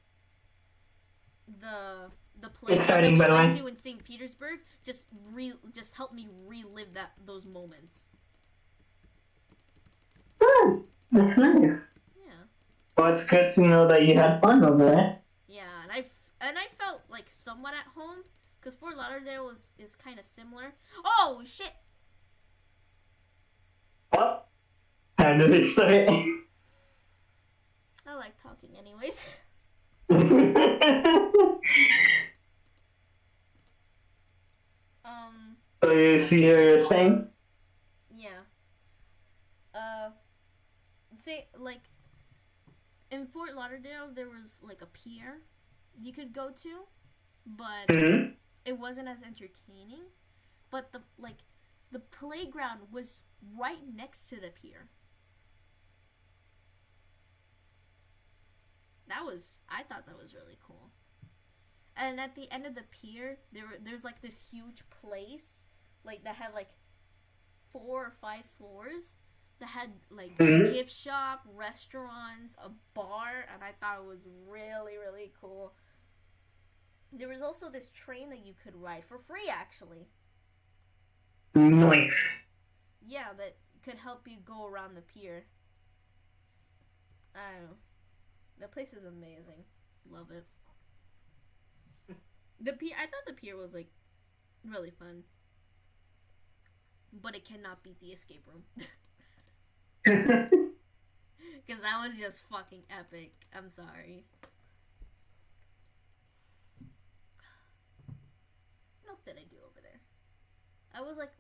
the playground that we went to in St. Petersburg just helped me relive those moments. That's nice. Yeah. Well, it's good to know that you had fun over there. Yeah, and I felt like somewhat at home because Fort Lauderdale is kind of similar. Oh shit! Oh, how did it start? I like talking, anyways. So you see what you're saying? Yeah. Say like in Fort Lauderdale there was like a pier you could go to, but it wasn't as entertaining. But the playground was right next to the pier. I thought that was really cool. And at the end of the pier, there's like this huge place, like that had like 4 or 5 floors, that had like a gift shop, restaurants, a bar, and I thought it was really, really cool. There was also this train that you could ride for free, actually. Nice. Yeah, that could help you go around the pier. I don't know. The place is amazing. Love it. The pier. I thought the pier was like really fun, but it cannot beat the escape room. Because that was just fucking epic. I'm sorry. What else did I do over there?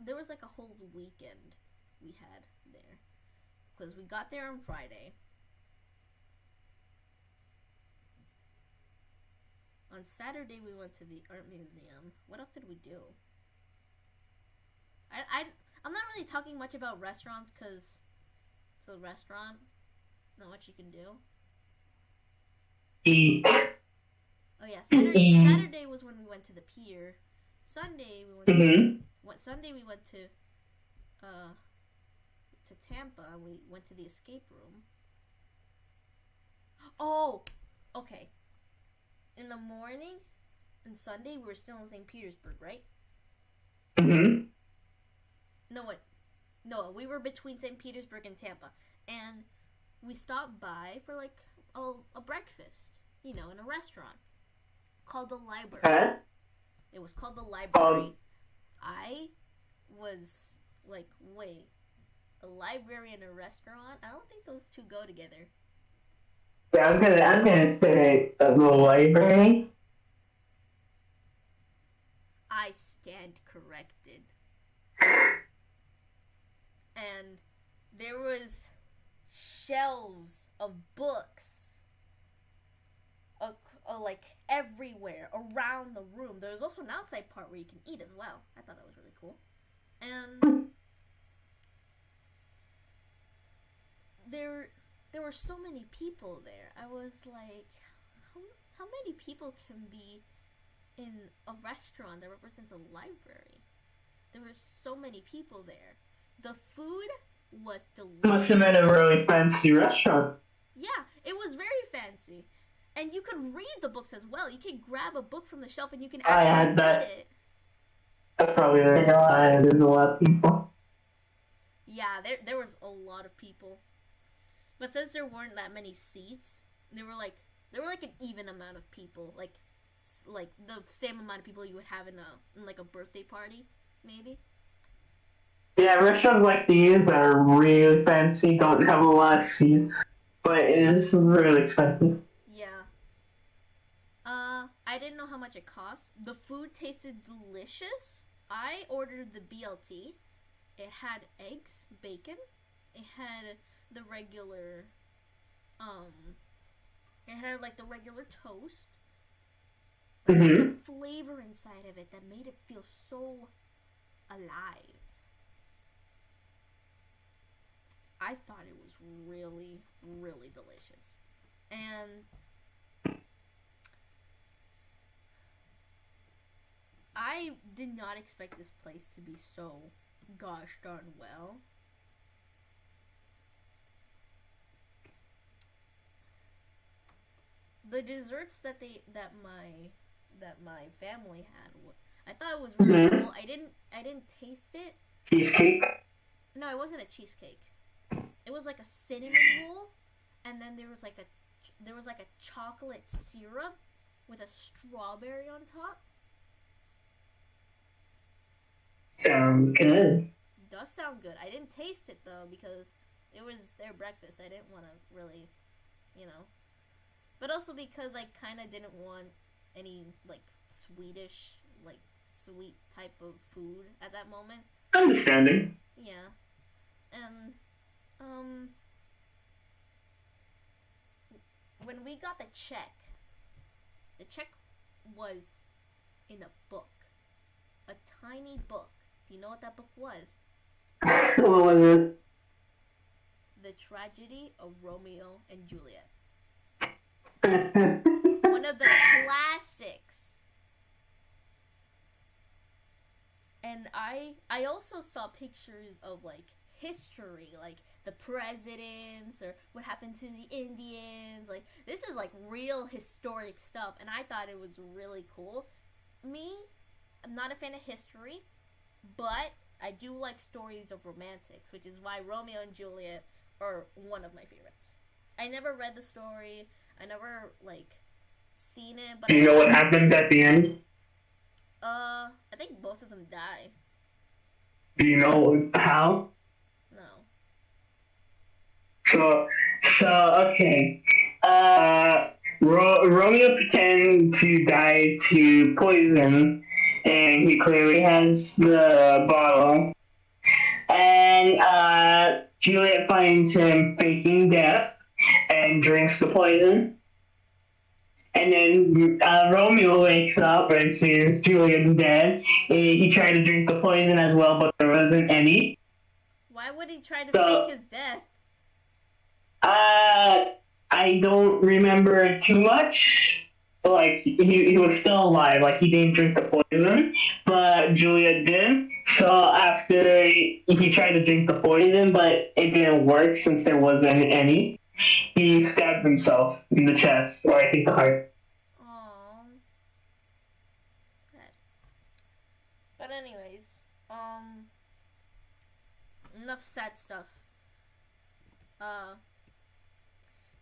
There was like a whole weekend we had there. Because we got there on Friday. On Saturday we went to the art museum. What else did we do? I'm not really talking much about restaurants because it's a restaurant. Not much you can do. Eat. Oh yeah, Saturday was when we went to the pier. Sunday we went to Tampa and we went to the escape room. Oh, okay. In the morning and Sunday we were still in St. Petersburg, right? No, we were between St. Petersburg and Tampa, and we stopped by for like a breakfast, in a restaurant called the Library. It was called the Library. I was like, wait, A library and a restaurant? I don't think those two go together. Yeah, I'm gonna say the library. I stand corrected. And there was shelves of books, like everywhere around the room. There was also an outside part where you can eat as well. I thought that was really cool. And there were so many people there. I was like, how many people can be in a restaurant that represents a library? There were so many people there. The food was delicious. Must have been a really fancy restaurant. Yeah, it was very fancy. And you could read the books as well. You can grab a book from the shelf and you can I actually had read that. it. That's probably there's a lot of people. Yeah, there was a lot of people. But since there weren't that many seats, there were like an even amount of people, like the same amount of people you would have in like a birthday party, maybe. Yeah, restaurants like these that are really fancy don't have a lot of seats, but it is really expensive. Yeah. I didn't know how much it cost. The food tasted delicious. I ordered the BLT. It had eggs, bacon. It had the regular, it had like the regular toast. But there was a flavor inside of it that made it feel so alive. I thought it was really, really delicious. And I did not expect this place to be so gosh darn well. The desserts that my family had, I thought it was really cool. I didn't taste it. Cheesecake? No, it wasn't a cheesecake. It was like a cinnamon roll, and then there was like a chocolate syrup with a strawberry on top. Sounds good. Does sound good. I didn't taste it though because it was their breakfast. I didn't want to really, but also because I kind of didn't want any like Swedish, like sweet type of food at that moment. Understanding. Yeah, and when we got the check was in a book, a tiny book. Do you know what that book was? What was it? The Tragedy of Romeo and Juliet. One of the classics. And I also saw pictures of like history, like the presidents or what happened to the Indians. Like this is like real historic stuff, and I thought it was really cool. I'm not a fan of history, but I do like stories of romantics, which is why Romeo and Juliet are one of my favorites. I never read the story. I never like seen it, but Do you know what happens at the end? I think both of them die. Do you know how? No. So okay. Romeo pretends to die to poison, and he clearly has the bottle. And Juliet finds him faking death and drinks the poison. And then Romeo wakes up and sees Juliet's dead. He tried to drink the poison as well, but there wasn't any. Why would he try to fake his death? I don't remember too much. Like, he was still alive. Like, he didn't drink the poison, but Juliet did. So after he tried to drink the poison, but it didn't work since there wasn't any, he stabbed himself in the chest, or I think the heart. Aww. But anyways, enough sad stuff.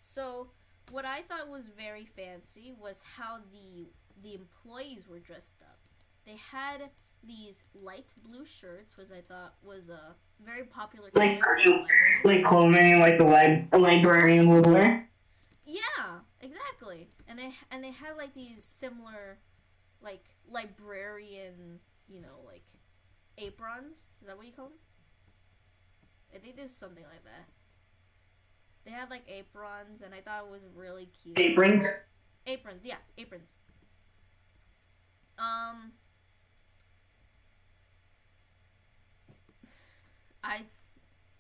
So what I thought was very fancy was how the employees were dressed up. They had these light blue shirts, which I thought was a very popular Like, color for the library. like clothing, like a librarian would wear. Yeah, exactly. And they had like these similar, like librarian, like aprons. Is that what you call them? I think there's something like that. They had like aprons, and I thought it was really cute. Aprons? Aprons, yeah, aprons.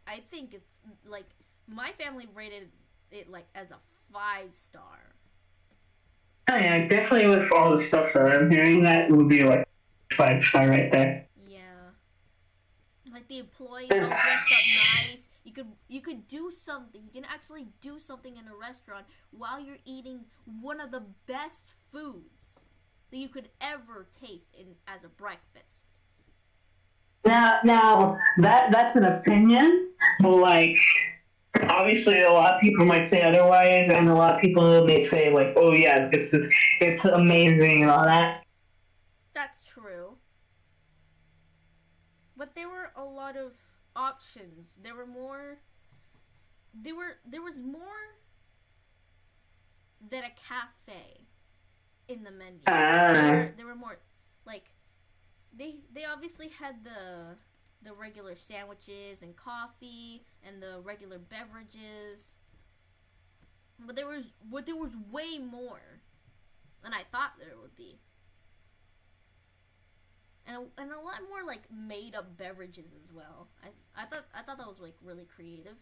I think it's like my family rated it like as a 5-star. Oh yeah, definitely with all the stuff that I'm hearing, that would be like 5-star right there. Yeah. Like the employees all dressed up nice. You could do something. You can actually do something in a restaurant while you're eating one of the best foods that you could ever taste as a breakfast. Now that's an opinion, but like obviously a lot of people might say otherwise, and a lot of people may say like, oh yeah, it's amazing and all that. That's true. But there were a lot of options. There was more than a cafe in the menu. There were more, like, they obviously had the regular sandwiches and coffee and the regular beverages, but there was way more than I thought there would be, and a lot more like made up beverages as well. I thought that was like really creative.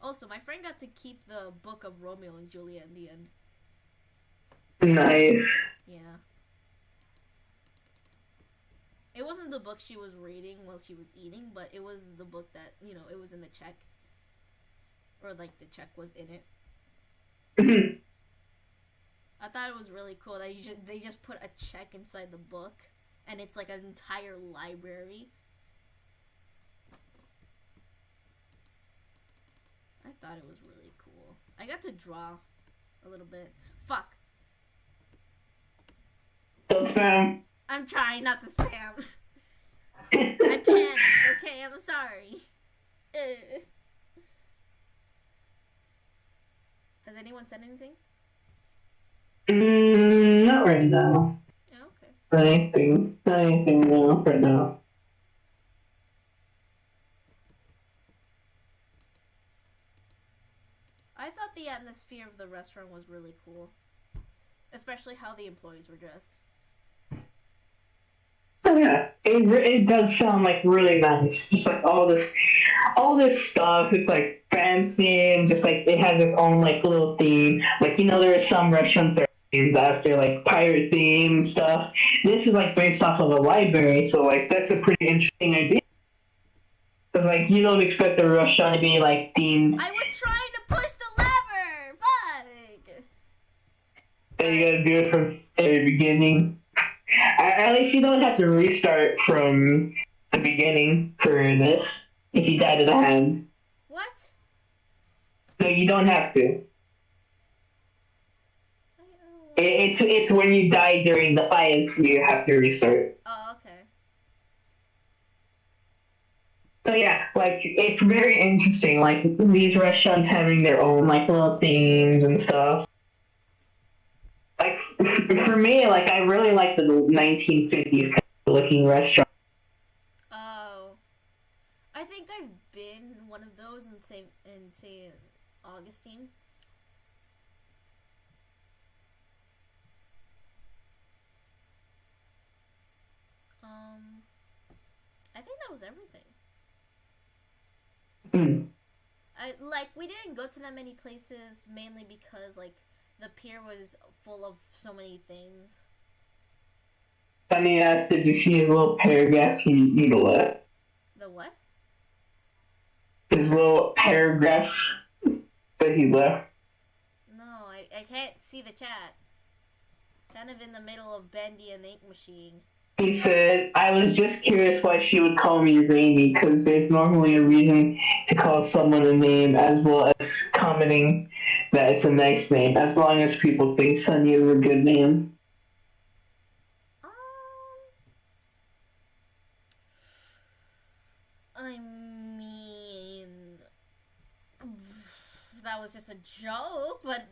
Also, my friend got to keep the book of Romeo and Juliet in the end. Nice. Yeah. It wasn't the book she was reading while she was eating, but it was the book that, it was in the check. Or, like, the check was in it. I thought it was really cool that they just put a check inside the book, and it's, like, an entire library. I thought it was really cool. I got to draw a little bit. Fuck. Don't spam. I'm trying not to spam. I panicked, okay? I'm sorry. Has anyone said anything? Not right now. Oh, okay. Not anything no, right now. I thought the atmosphere of the restaurant was really cool. Especially how the employees were dressed. Oh yeah, it does sound like really nice. Just like all this stuff. It's like fancy and just like it has its own like little theme. Like there are some restaurants that are named after like pirate theme stuff. This is like based off of a library, so like that's a pretty interesting idea. Cause like you don't expect the restaurant to be like themed. I was trying to push the lever. Fuck. So you gotta do it from the very beginning. At least you don't have to restart from the beginning for this if you die to the hand. What? No, you don't have to. It's when you die during the fights you have to restart. Oh, okay. So yeah, like it's very interesting. Like these restaurants having their own like little themes and stuff. Like for me, like I really like the 1950s kind of looking restaurant. Oh, I think I've been one of those in St. Augustine. I think that was everything. We didn't go to that many places, mainly because like the pier was full of so many things. Let me ask, did you see his little paragraph he left? The what? His little paragraph that he left. No, I can't see the chat. Kind of in the middle of Bendy and the ink machine. He said, I was just curious why she would call me Rainy, because there's normally a reason to call someone a name, as well as commenting that it's a nice name, as long as people think Sunny is a good name. I mean, that was just a joke, but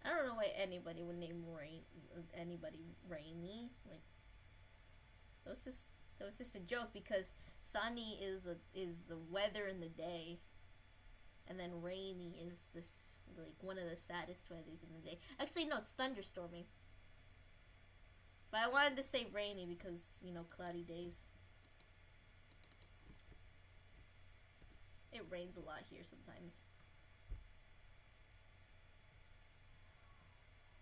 I don't know why anybody would name anybody Rainy. Like, that was just a joke because sunny is the weather in the day, and then rainy is this like one of the saddest weathers in the day. Actually, no, it's thunderstorming. But I wanted to say rainy because, you know, cloudy days. It rains a lot here sometimes.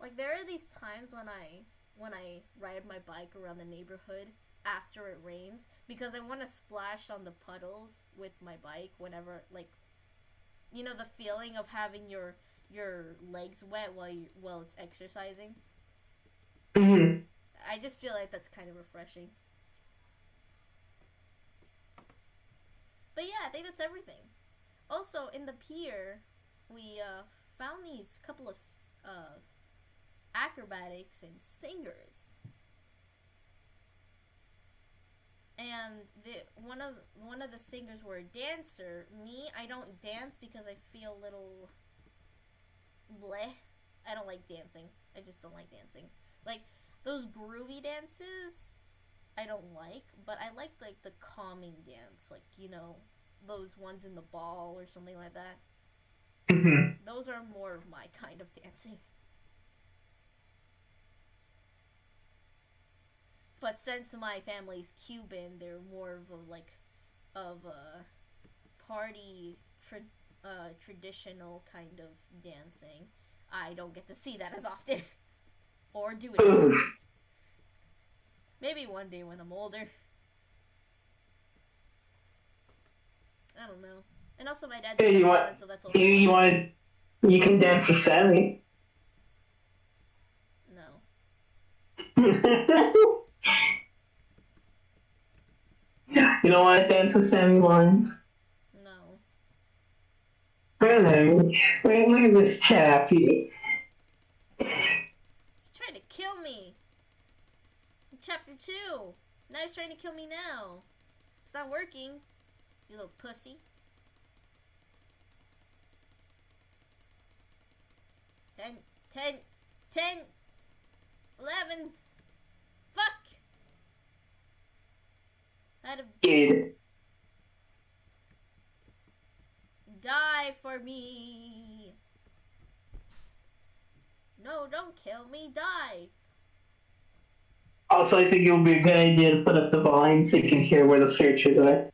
Like, there are these times when I ride my bike around the neighborhood after it rains because I want to splash on the puddles with my bike whenever, like, you know, the feeling of having your legs wet while it's exercising. Mm-hmm. I just feel like that's kind of refreshing. But yeah, I think that's everything. Also, in the pier, we found these couple of acrobatics and singers. And one of the singers were a dancer. Me, I don't dance because I feel a little bleh. I don't like dancing. I just don't like dancing. Like, those groovy dances, I don't like, but I like the calming dance, like, you know, those ones in the ball or something like that. Mm-hmm. Those are more of my kind of dancing. But since my family's Cuban, they're more of a party traditional kind of dancing. I don't get to see that as often. Or do it often. Maybe one day when I'm older. I don't know. And also my dad's Venezuelan, so that's also you can dance for Sammy. No. You don't want to dance with Sammy one? No. Really? Wait, look at this chappy. He tried to kill me. In chapter 2. Now he's trying to kill me now. It's not working. You little pussy. 10, 10, 10, 11. Fuck! I'd have Kid. die for me. No, don't kill me. Die. Also, I think it would be a good idea to put up the volume so you can hear where the searches are.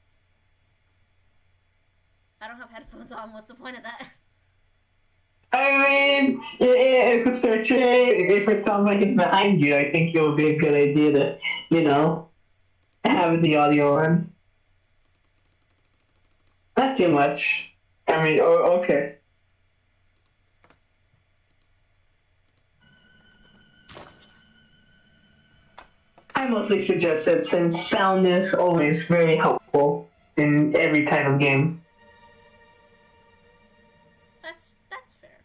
I don't have headphones on. What's the point of that? I mean, if the searcher, if it sounds like it's behind you, I think it would be a good idea to, you know, have the audio on. Not too much. I mean, okay. I mostly suggest that since sound is always very helpful in every kind of game. That's fair.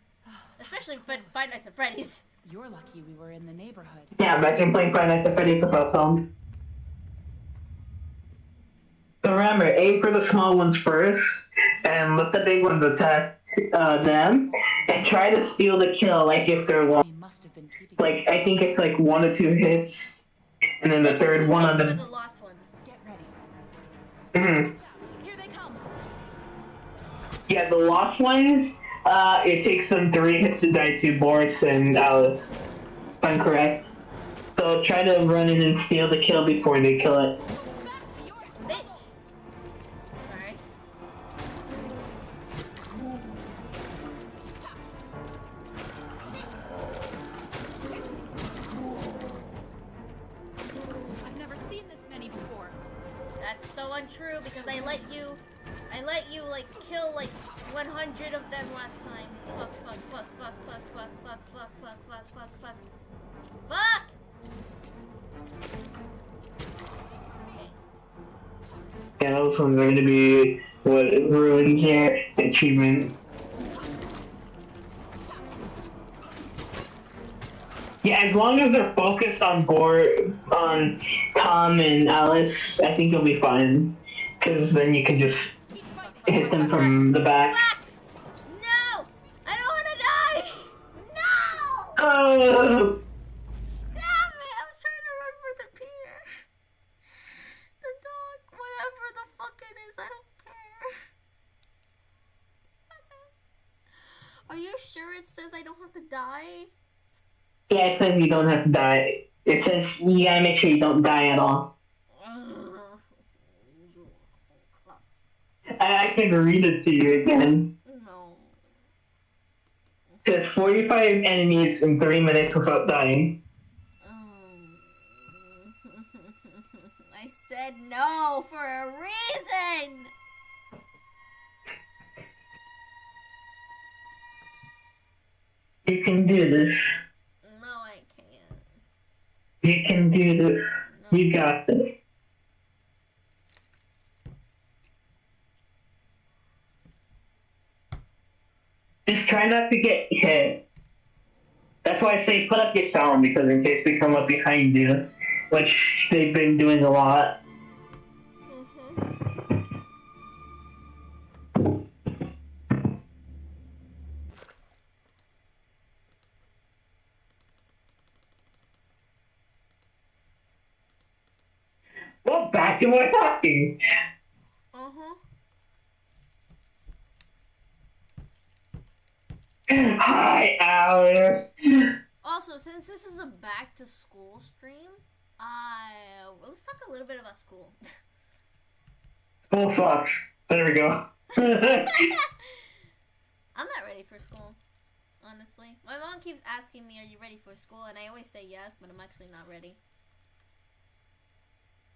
Especially Five Nights at Freddy's. You're lucky we were in the neighborhood. Yeah, imagine playing Five Nights at Freddy's without sound. So remember, aim for the small ones first, and let the big ones attack them, and try to steal the kill, like if they're one. We must have been keeping Like, I think it's like 1 or 2 hits, and then the There's third 2 one hits on for the... the lost ones. Get ready. Mhm. Here they come. Yeah, the lost ones, it takes them 3 hits to die to Boris and Alice, if I'm correct. So try to run in and steal the kill before they kill it. Bitch! Alright. I've never seen this many before. That's so untrue because I let you like kill like 100 of them last time. Fuck, fuck, fuck, fuck, fuck, fuck, fuck, fuck, fuck, fuck, fuck, fuck. Fuck! Okay. Yeah, those ones are going to be what ruins your achievement. Yeah, as long as they're focused on Tom and Alice, I think you'll be fine. Because then you can just hit them from the back. Fuck! No! I don't want to die! No! Oh! Damn it! I was trying to run for the pier. The dog, whatever the fuck it is, I don't care. Are you sure it says I don't have to die? Yeah, it says you don't have to die. It says you gotta make sure you don't die at all. I can read it to you again. No. It says 45 enemies in 3 minutes without dying. I said no for a reason! You can do this. No, I can't. You can do this. No. You got this. Just try not to get hit. That's why I say put up your sound, because in case they come up behind you, which they've been doing a lot. Well, back to more talking. Hi, Alice. Also, since this is a back to school stream, let's talk a little bit about school. School sucks. There we go. I'm not ready for school, honestly. My mom keeps asking me, are you ready for school? And I always say yes, but I'm actually not ready.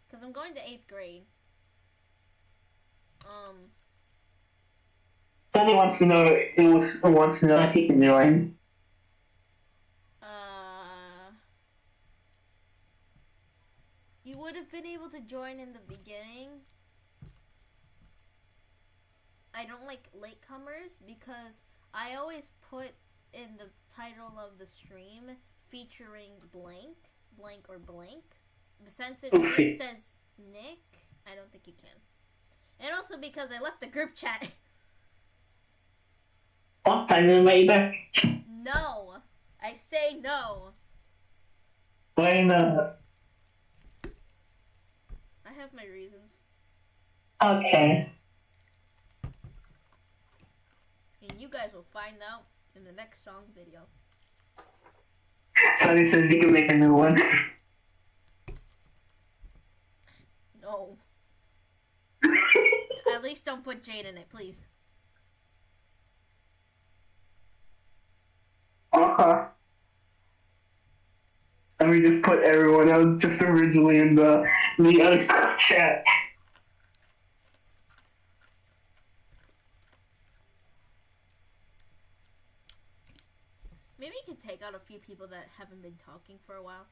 Because I'm going to 8th grade. Sonny wants to know if he can join. You would have been able to join in the beginning. I don't like latecomers because I always put in the title of the stream featuring blank or blank. Since it only says Nick, I don't think you can. And also because I left the group chat. Oh, time to invite you back. No. I say no. Why not? I have my reasons. Okay. And you guys will find out in the next song video. Sonny says you can make a new one. No. At least don't put Jade in it, please. Let me just put everyone else just originally in the other chat. Maybe you could take out a few people that haven't been talking for a while.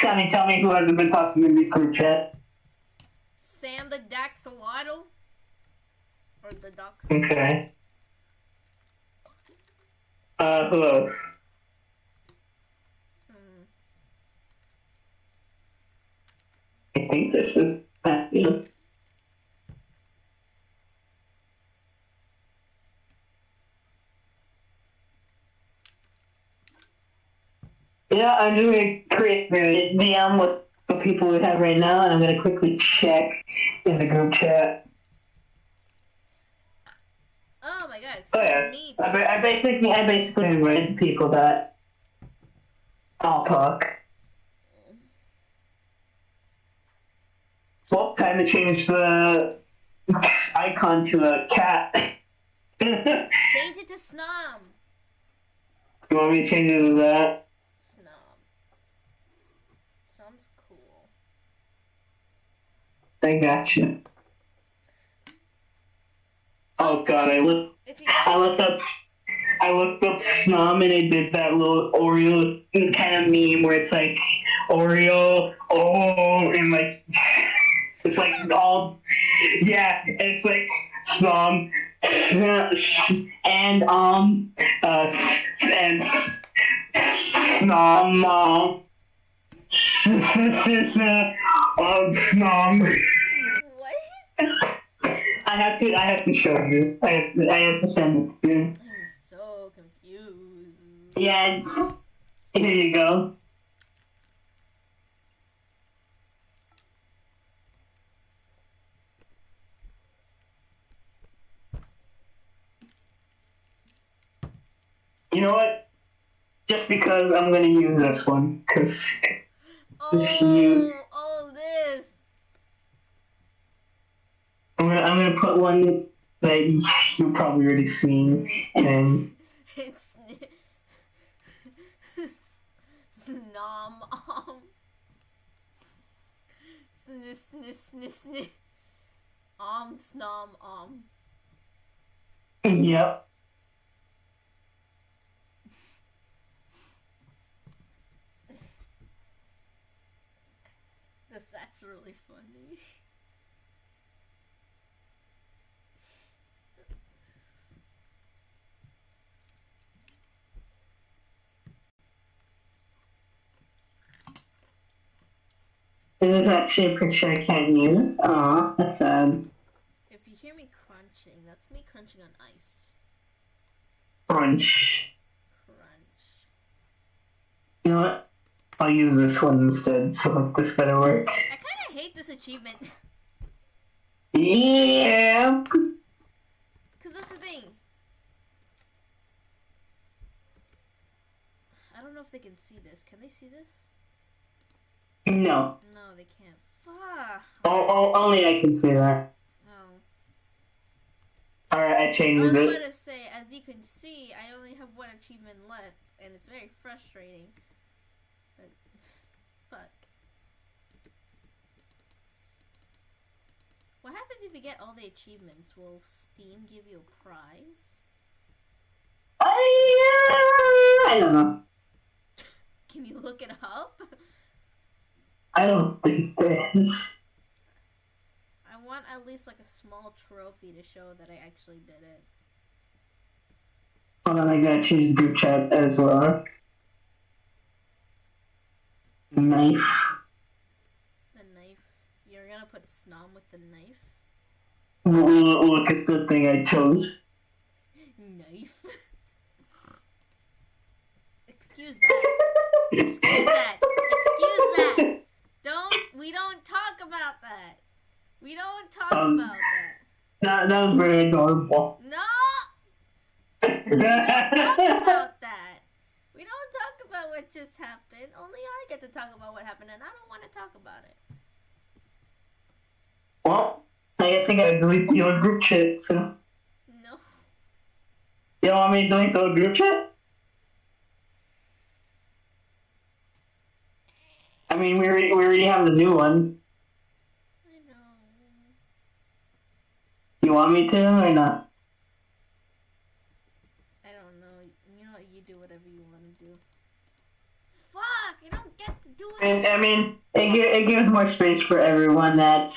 Sonny, tell me who hasn't been talking in the group chat. Sam the Daxolotl? Or the Dox? Okay. Who else? I think this is Matthew. Yeah, I'm just gonna create the DM with the people we have right now, and I'm gonna quickly check in the group chat. Oh my god, Oh yeah, me. I basically read people that I'll talk. Well, time to change the icon to a cat. Change it to Snom. You want me to change it to that? Snom. Snom's cool. I gotcha. Oh Also, god, I looked up Snom and it did that little Oreo kind of meme where it's like Oreo, and like it's like all, yeah, it's like Snom, and and snom snom. What? I have to show you. I have to send it to you. I'm so confused. Yeah, here you go. You know what? Just because I'm gonna use this one, cause you. Oh, this. I'm gonna put one that you've probably already seen, and It's snom sn snom yep. That's really funny. This is actually a picture I can't use. Aw, that's sad. If you hear me crunching, that's me crunching on ice. Crunch. Crunch. You know what? I'll use this one instead, so this better work. I kind of hate this achievement. Yeah. Because that's the thing. I don't know if they can see this. Can they see this? No. No, they can't. Fuck. Only I can see that. Oh. Alright, I I changed was it. about to say, as you can see, I only have one achievement left, and it's very frustrating. But, fuck. What happens if you get all the achievements? Will Steam give you a prize? I don't know. Can you look it up? I don't think this. I want at least like a small trophy to show that I actually did it. Hold on, I gotta change the group chat as well. Knife. The knife. You're gonna put snom with the knife? Look at the thing I chose. Knife? Excuse that. Excuse that. Excuse that. We don't talk about that. We don't talk about that. That was very adorable. No! We don't talk about that. We don't talk about what just happened. Only I get to talk about what happened, and I don't want to talk about it. Well, I guess I gotta delete your group chat, so. No. You don't want me to delete the group chat? I mean, we already have the new one. I know. You want me to or not? I don't know. You know, you do whatever you want to do. Fuck! I don't get to do it. And I mean, it gives more space for everyone that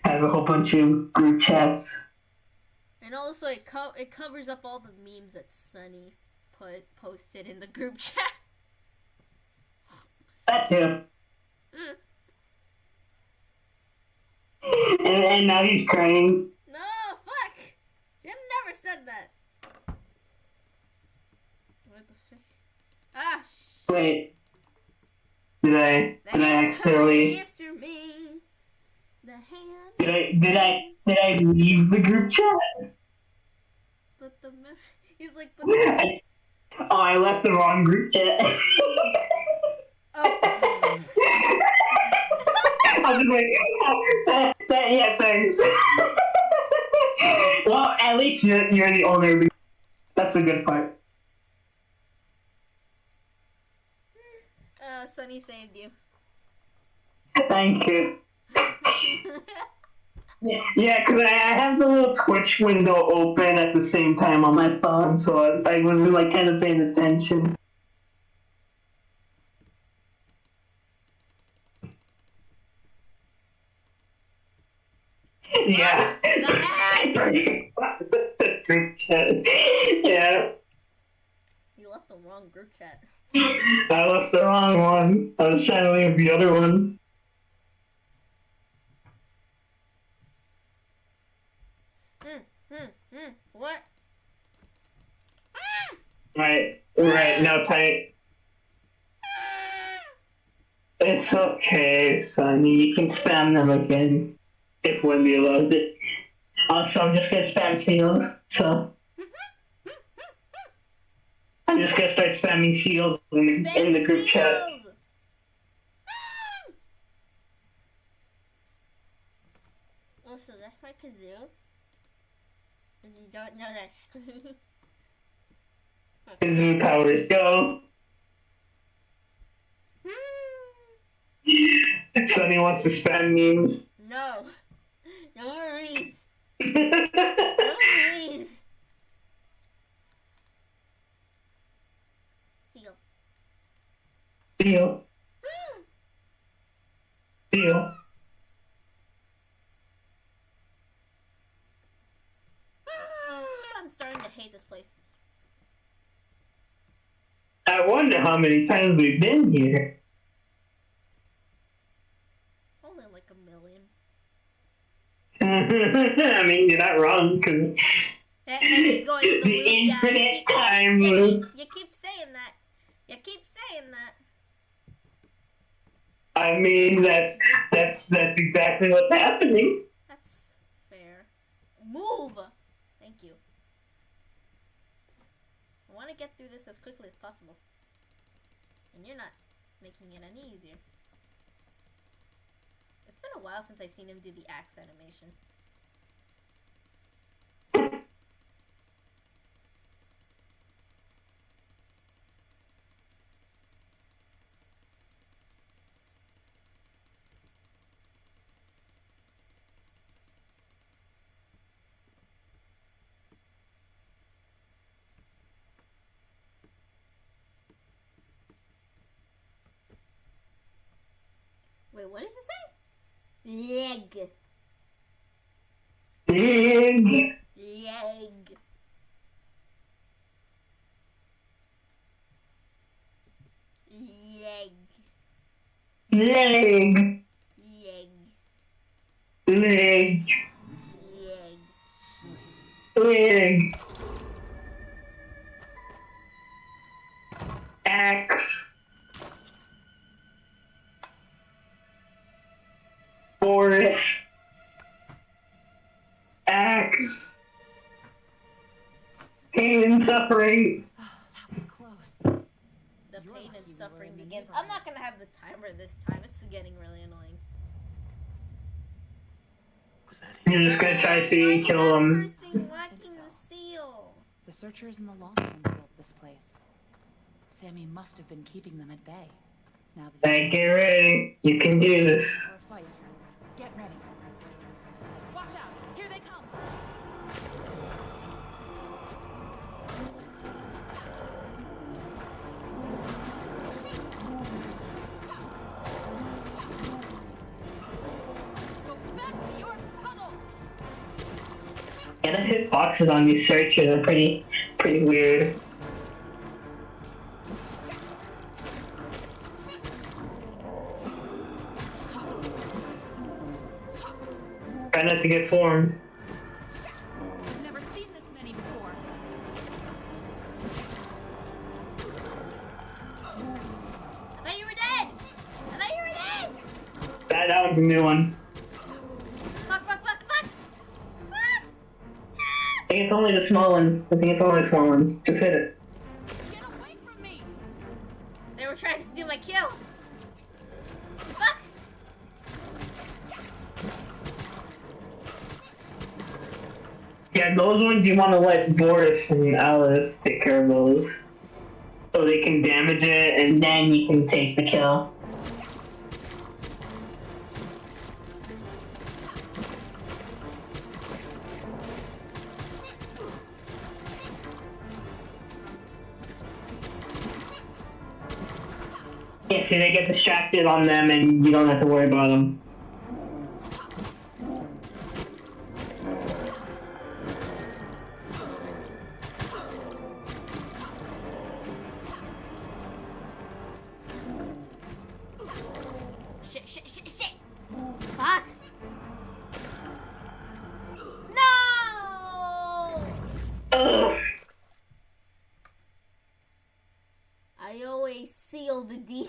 has a whole bunch of group chats. And also, it covers up all the memes that Sunny posted in the group chat. That too. And now he's crying. No, fuck! Jim never said that. What the fuck? Ah, shit. Wait. Did I accidentally? After me. The hand. Did I leave the group chat? But the he's like, but Oh, I left the wrong group chat. oh. I was like, yeah, thanks. Well, at least you're the owner. That's a good part. Sunny saved you. Thank you. Yeah, because I have the little Twitch window open at the same time on my phone, so I wasn't like kind of paying attention. Yeah. group chat. Yeah, You left the wrong group chat. I left the wrong one. I was trying to leave the other one. What? Right, now type. It's okay, Sonny. You can spam them again if Wendy allows it. Also, I'm just gonna spam seals, so I'm just gonna start spamming seals in the group chat. Oh, so that's my kazoo? And you don't know that screen? Kazoo powers go. Sonny wants to spam memes. No. No more memes. No memes. Seal. Seal. Seal. I'm starting to hate this place. I wonder how many times we've been here. Only like a million. I mean, you're not wrong, because Henry's going in the loop. infinite time loop. You keep saying that. You keep saying that. I mean, that's exactly what's happening. That's fair. Move! Thank you. I want to get through this as quickly as possible. And you're not making it any easier. It's been a while since I've seen him do the axe animation. Wait, what does it say? Leg. Leg. Leg. Leg. Leg. Leg. Leg. Leg. Leg. Axe. Forest. Axe. Pain and suffering. Oh, that was close. The pain and suffering begins. I'm not gonna have the timer this time. It's getting really annoying. Was that him? You're just gonna try to see Why and is kill that them. person whacking the seal? The searchers and the lost ones built this place. Sammy must have been keeping them at bay. Now that Alright, get ready. You can do this. for a fight. Get ready. Watch out! Here they come! Go back to your tunnels! Yeah, the hitboxes on these searchers are pretty weird. Try not to get formed. I've never seen this many before. I thought you were dead! I thought you were dead! That one's a new one. Fuck, fuck, fuck, fuck! Fuck! I think it's only the small ones. Just hit it. Get away from me! They were trying to steal my kill! Fuck! Yeah, those ones you want to let Boris and Alice take care of those. So they can damage it and then you can take the kill. Yeah, see, they get distracted on them and you don't have to worry about them. always seal the deal.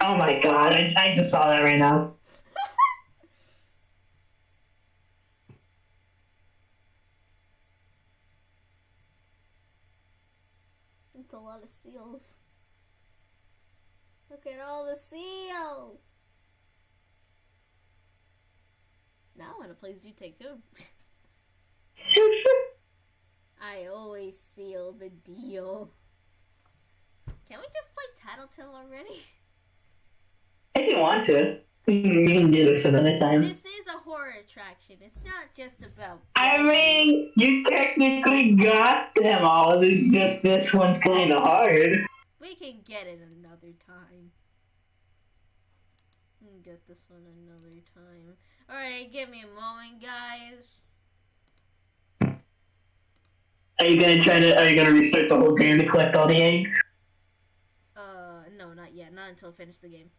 Oh my god, I just saw that right now. It's a lot of seals. Look at all the seals. Now I want to play Zoo Tycoon. I always seal the deal. Can we just play Tattletale already? If you want to, you can do this another time. This is a horror attraction. It's not just about... I mean, you technically got them all. It's just this one's kind of hard. We can get it another time. We can get this one another time. Alright, give me a moment, guys. Are you gonna restart the whole game to collect all the eggs? No, not yet. Not until I finish the game.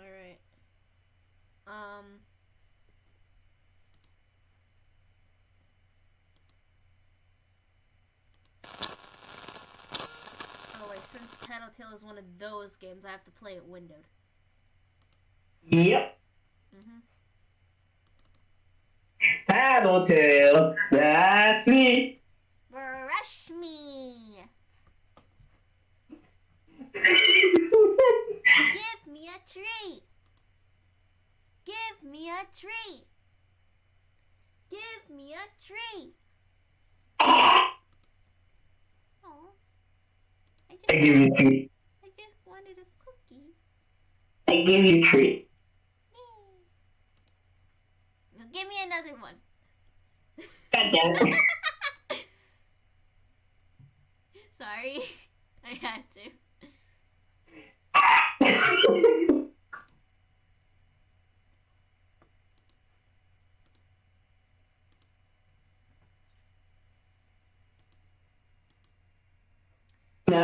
Alright. Oh wait, since Tattletale is one of those games, I have to play it windowed. Yep. Tattletale, that's me. Brush me. Give me a treat. Give me a treat. Give me a treat. Oh, I give you a treat. I just wanted a cookie. I give you a treat. Now give me another one. God damn it. Sorry, I had to.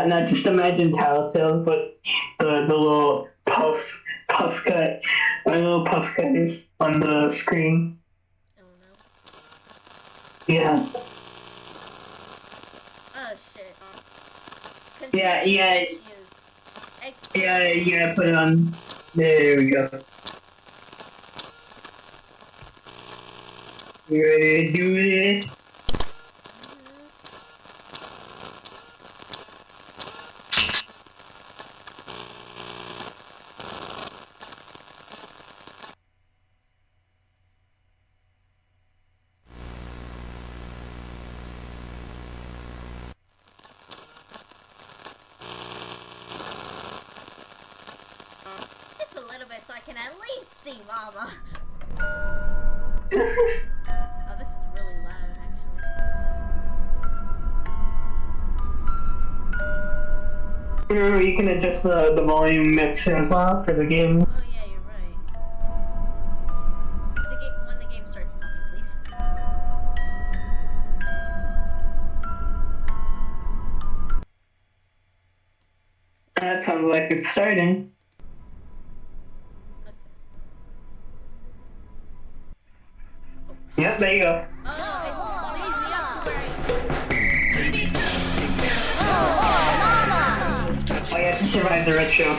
Now just imagine Tattletale, but the little puff cut, my little puff cut is on the screen. Oh no. Yeah. Oh shit. Yeah, Issues. yeah, you gotta put it on. There we go. You ready to do this? Just a little bit so I can at least see Mama. Oh, this is really loud, actually. Remember, you can adjust the volume mixer as well for the game. Oh yeah, you're right. When the game starts, tell me, please. That sounds like it's starting. Yep, there you go. Oh, it leads me up to where Oh, you have to survive the red show.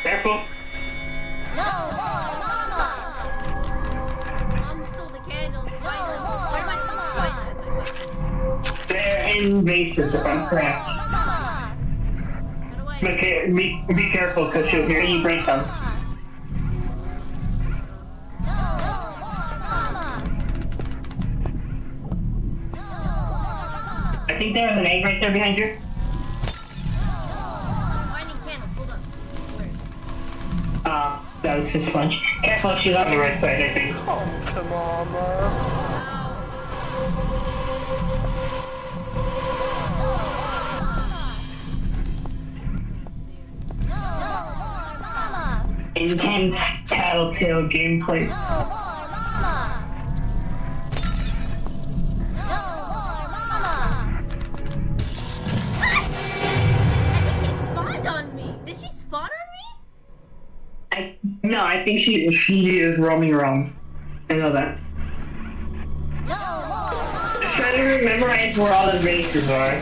Careful. Mom stole the candles. Find them. Where am I supposed to find them? They're in vases, if I'm correct. How do I? Okay, be careful, because she'll hear you break them. I think there was an egg right there behind you. Finding candles. Hold up. Where? That was his sponge. Careful, she's on the right side, I think. Home to Mama. Intense tattletale gameplay. I think she spawned on me. Did she spawn on me? No, I think she is roaming around. I know that. Just trying to memorize where all the bases are.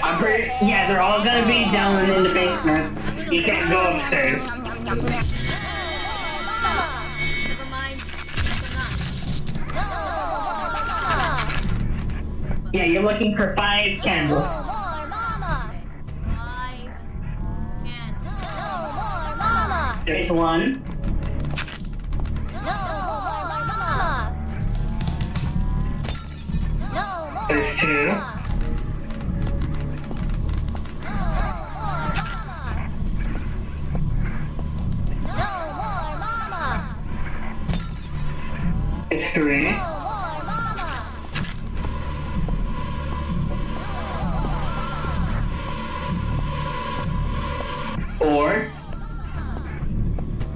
I'm pretty, yeah, they're all gonna be down in the basement. You can't go upstairs. Never mind. Yeah, you're looking for 5 candles. 5 candles. There's 1. There's 2. It's 3. 4.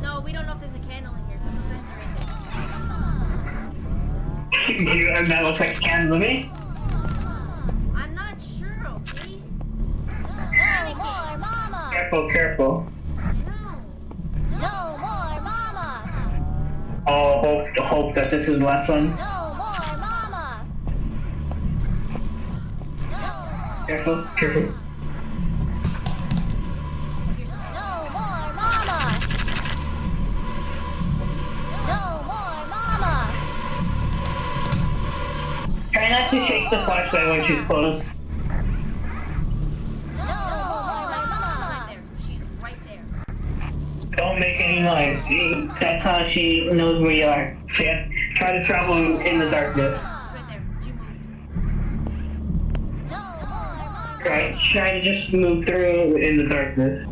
No, we don't know if there's a candle in here. Because sometimes there isn't. And that looks like a candle to me. I'm not sure, okay? Panicking. Careful, careful. No. Oh, hope that this is the last one. Careful, careful. Try not to shake the flashlight when she's close. She's right there. Don't make any noise. That's how she knows where you are. Try to travel in the darkness. She's right there. She moved. Try to just move through in the darkness.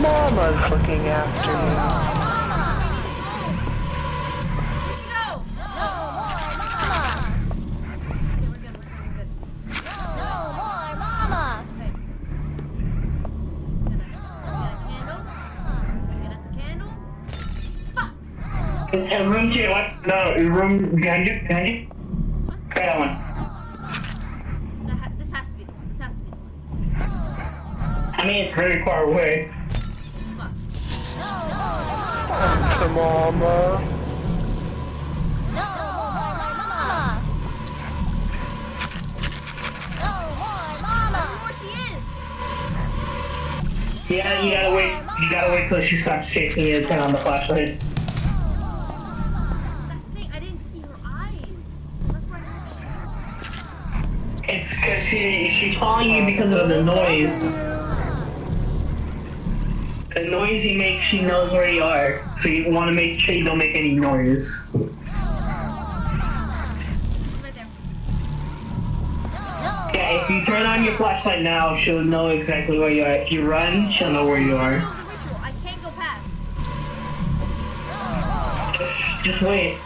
Mama's looking after you. Where'd she go? Okay, we're good. Get us a candle. Fuck! Room to your left. No, room behind you. Try that one. This has to be the one. I mean, it's very far away. Fuck. Home to Mama. I don't know where she is. Yeah, you gotta wait. You gotta wait till she stops chasing you to turn on the flashlight. That's the thing. I didn't see her eyes. That's where I heard It's because she's following you because of the noise. The noise you make, she knows where you are. So you want to make sure you don't make any noise. she's right there. Yeah, if you turn on your flashlight now, she'll know exactly where you are. If you run, she'll know where you No, are. the ritual. I can't go past. Just wait.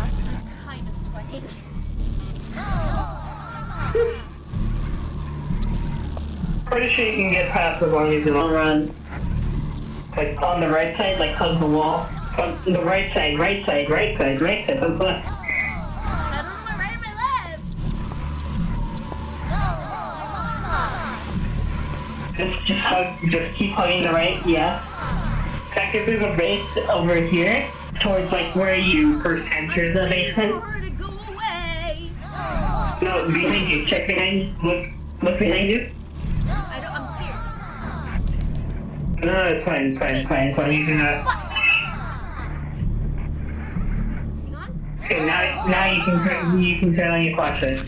I'm kind of sweating. Pretty sure you can get past as long as you don't run. Like on the right side, like hug the wall. On the right side. That's left. I don't Just keep hugging the right, yeah. Check if there's a base over here, towards like where you first enter the basement. For her to go away. No, behind you. Check behind you. Look behind you. I'm scared. No, it's fine. You can She gone? Okay, now you can turn on your flashlight.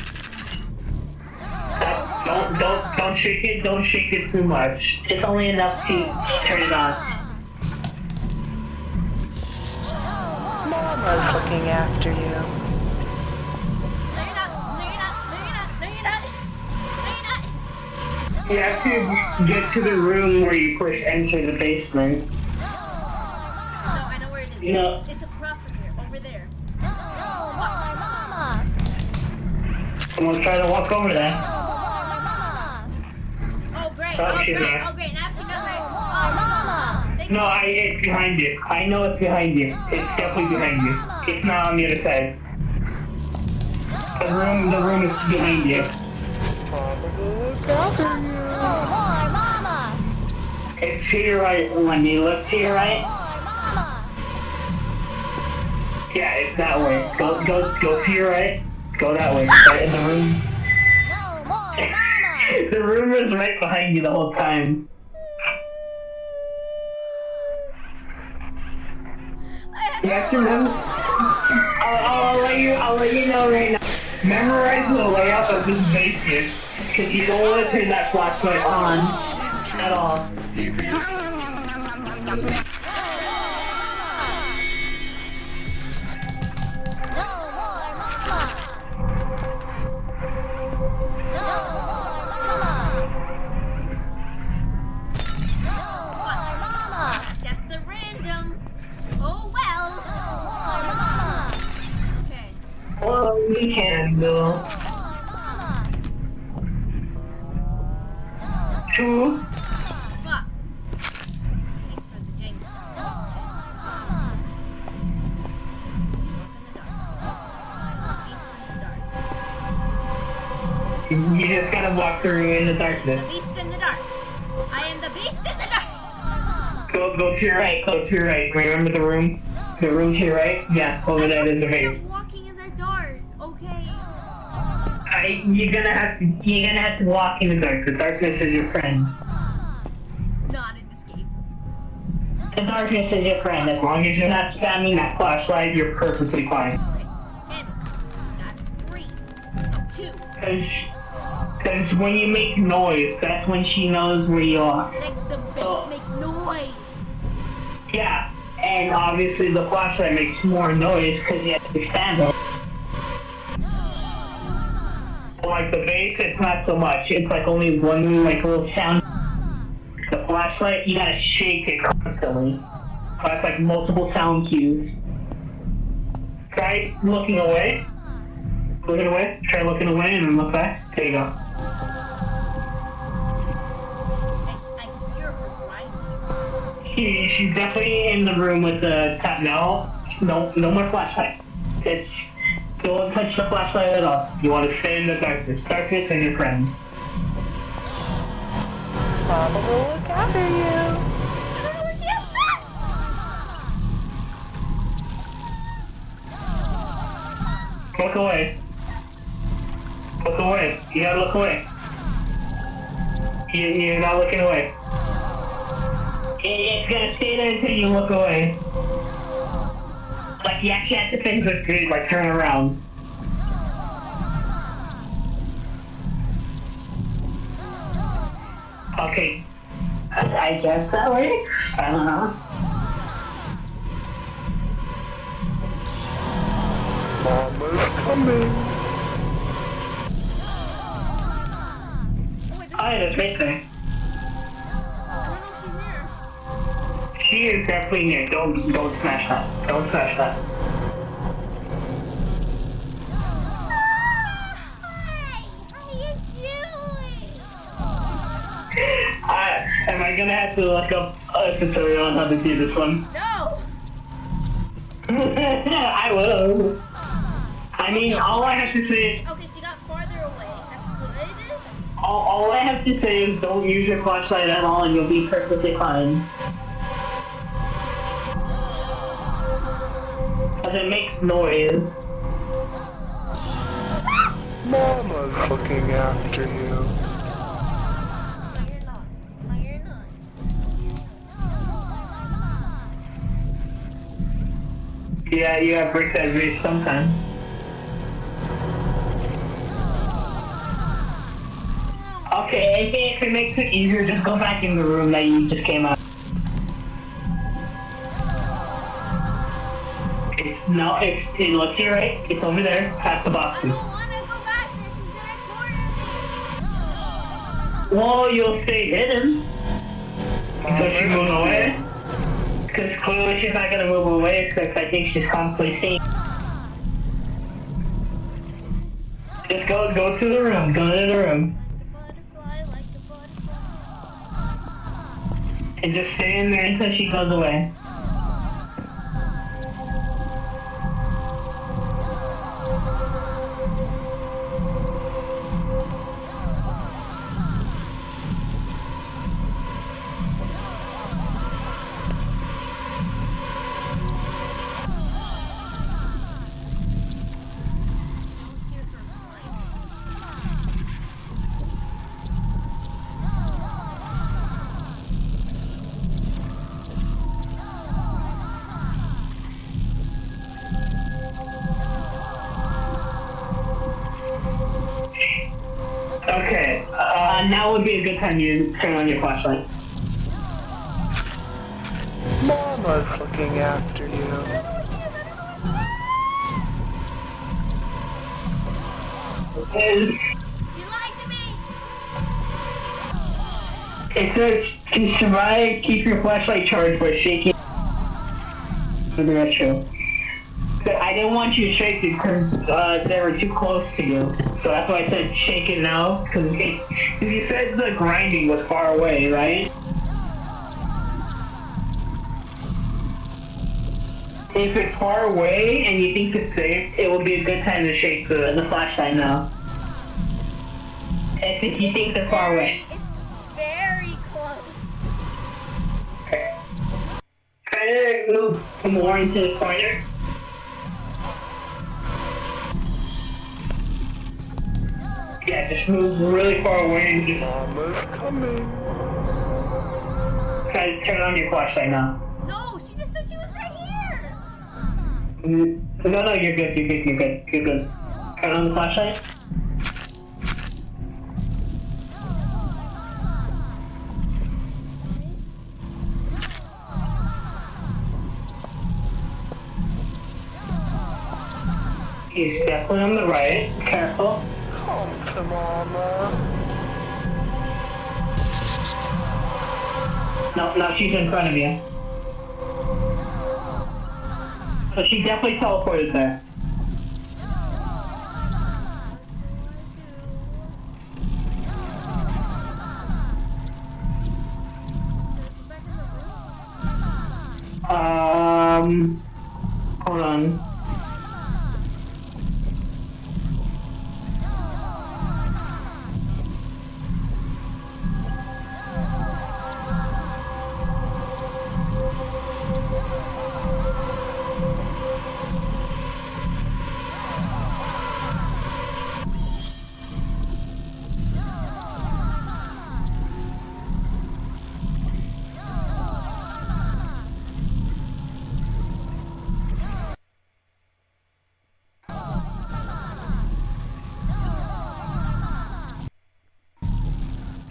Don't shake it. Don't shake it too much. Just only enough to turn it on. Mama's looking after you. No, you're not. You have to get to the room where you first enter the basement. No, I know where it is. You know. It's across from here, over there. I'm gonna try to walk over there. Oh, great. Oh, Oh, she's great. there. Oh, great. Now she knows right. Oh, thank No, it's behind you. I know it's behind you. It's definitely behind you. It's not on the other side. The room is behind you. Mama will look after you. It's to your right when you look to your right. Yeah, it's that way. Go to your right. Go that way. Right in the room. The room is right behind you the whole time. You have to remember. I'll let you know right now. Memorize the layout of this basement, because you don't want to turn that flashlight on at all. That's the random. Oh well. Okay. Well, we can do 2. Fuck. Thanks for the jinx. Beast in the dark. You just gotta walk through in the darkness. The beast in the dark. I am the beast in the dark. Go to your right. Go to your right. Remember the room? The room to your right? Yeah, over there in the I'm afraid base. of walking in the dark. Okay. You're gonna have to walk in the dark. The darkness is your friend. Not in this game. The darkness is your friend. As long as you're not spamming that flashlight, you're perfectly fine. Okay. Got 3. No, 2. Because when you make noise, that's when she knows where you are. Like the vase makes noise. Yeah, and obviously the flashlight makes more noise because you have to stand up. Like the bass, it's not so much. It's like only one like little sound. The flashlight, you gotta shake it constantly. So that's like multiple sound cues. Try looking away. Looking away. Try looking away and then look back. There you go. I hear her grinding. She's definitely in the room with the tap. No more flashlight. It's don't touch the flashlight at all. You want to stay in the darkness. Darkness and your friend. Mama will look after you. I don't know where she is. Look away. Look away. You gotta look away. You're not looking away. It's gonna stay there until you look away. Like you actually have to think this good, like turn around. Okay. I guess that works. I don't know. Mama's coming. Oh, wait, Oh, yeah, there's space there. I don't know if she's near. She is definitely near. Don't smash that. Don't smash that. Hi! How you doing? Am I gonna have to look up a tutorial on how to do this one? No! I will. I mean, Okay, all I have to say is, Okay, she got farther away. That's good. all I have to say is don't use your flashlight at all and you'll be perfectly fine. Because it makes noise. Mama's looking after you. No, you're not. No, you're not. Yeah, you have break that race sometimes. Okay, I think if it makes it easier, just go back in the room that you just came out. It looks to your right. It's over there, past the I boxes. don't want to go back there. She's gonna corner me. Well, you'll stay hidden. Because she moves away. Because clearly she's not gonna move away, except I think she's constantly seeing. Just go to the room. Go to the room. Like the butterfly. And just stay in there until she goes away. Okay, now would be a good time you turn on your flashlight. Mama's looking after you. It says to survive, keep your flashlight charged by shaking the retro. But I didn't want you to shake it because they were too close to you. So that's why I said shake it now. Because you said the grinding was far away, right? If it's far away and you think it's safe, it will be a good time to shake the flashlight now. If you think they're far away. It's very close. Okay. Try to move more into the corner. Yeah, just move really far away and just Mama's coming. try to turn on your flashlight now. No, she just said she was right here. No, you're good. Turn on the flashlight. He's definitely on the right. Careful. Come to Mama. No, she's in front of you. So she definitely teleported there. Hold on.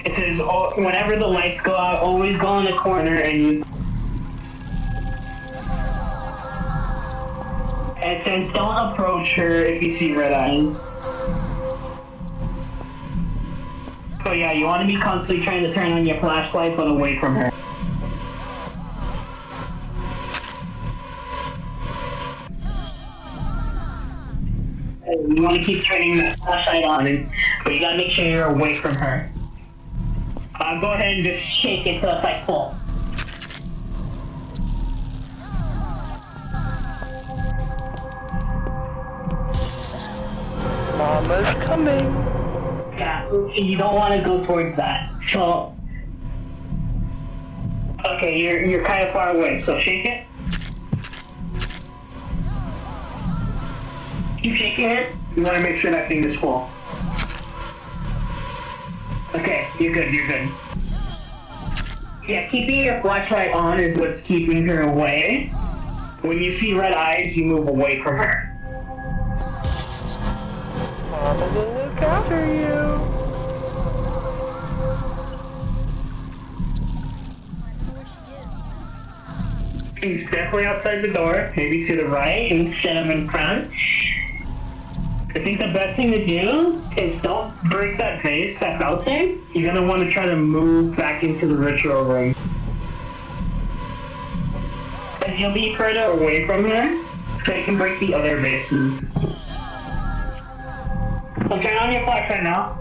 It says, whenever the lights go out, always go in the corner and use. And it says, don't approach her if you see red eyes. So yeah, you want to be constantly trying to turn on your flashlight, but away from her. You want to keep turning that flashlight on, but you gotta make sure you're away from her. Go ahead and just shake it till it's like full. Mama's coming. Yeah, you don't want to go towards that. So, okay, you're kind of far away. So shake it. Keep shaking it. You want to make sure that thing is full. Okay, you're good. You're good. Yeah, keeping your flashlight on is what's keeping her away. When you see red eyes, you move away from her. Mama will look after you. He's definitely outside the door, maybe to the right instead of in front. I think the best thing to do is don't break that vase that's out there. You're gonna want to try to move back into the ritual room. And you'll be further away from her, so you can break the other vases. So turn on your flashlight now.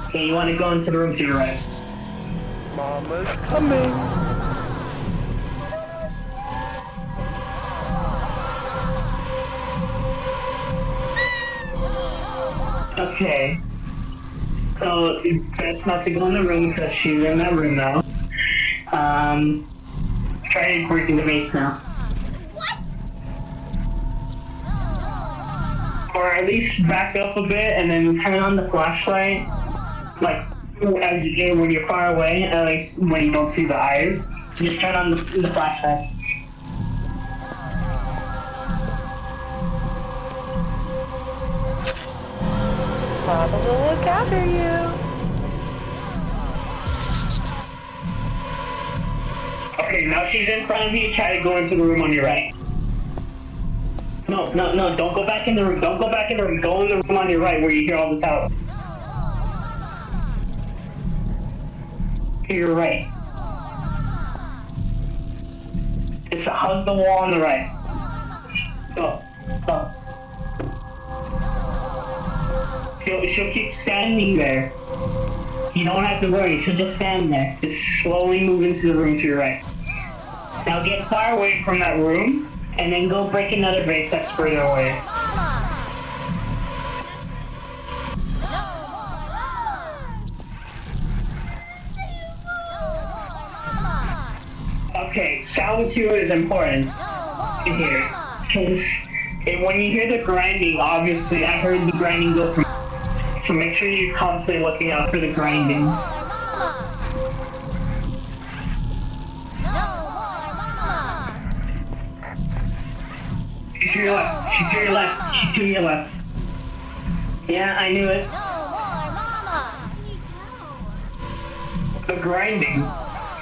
Okay, you want to go into the room to your right. Mama's coming. Okay. So, best not to go in the room because she's in that room now. Try breaking the vase now. What? Or at least back up a bit and then turn on the flashlight. Like, as you do when you're far away, at least when you don't see the eyes. Just turn on the flashlight. Mama will look after you. Okay, now she's in front of you. Try to go into the room on your right. No, don't go back in the room. Don't go back in the room. Go in the room on your right where you hear all the towers. To your right. Just hug the wall on the right. Go. She'll keep standing there. You don't have to worry. She'll just stand there. Just slowly move into the room to your right. Now get far away from that room, and then go break another vase that's further away. Okay, solitude is important here. Because when you hear the grinding, obviously I heard the grinding go from... So make sure you're constantly looking out for the grinding. She's to your left. She's to your left. She's to your left. Yeah, I knew it. The grinding.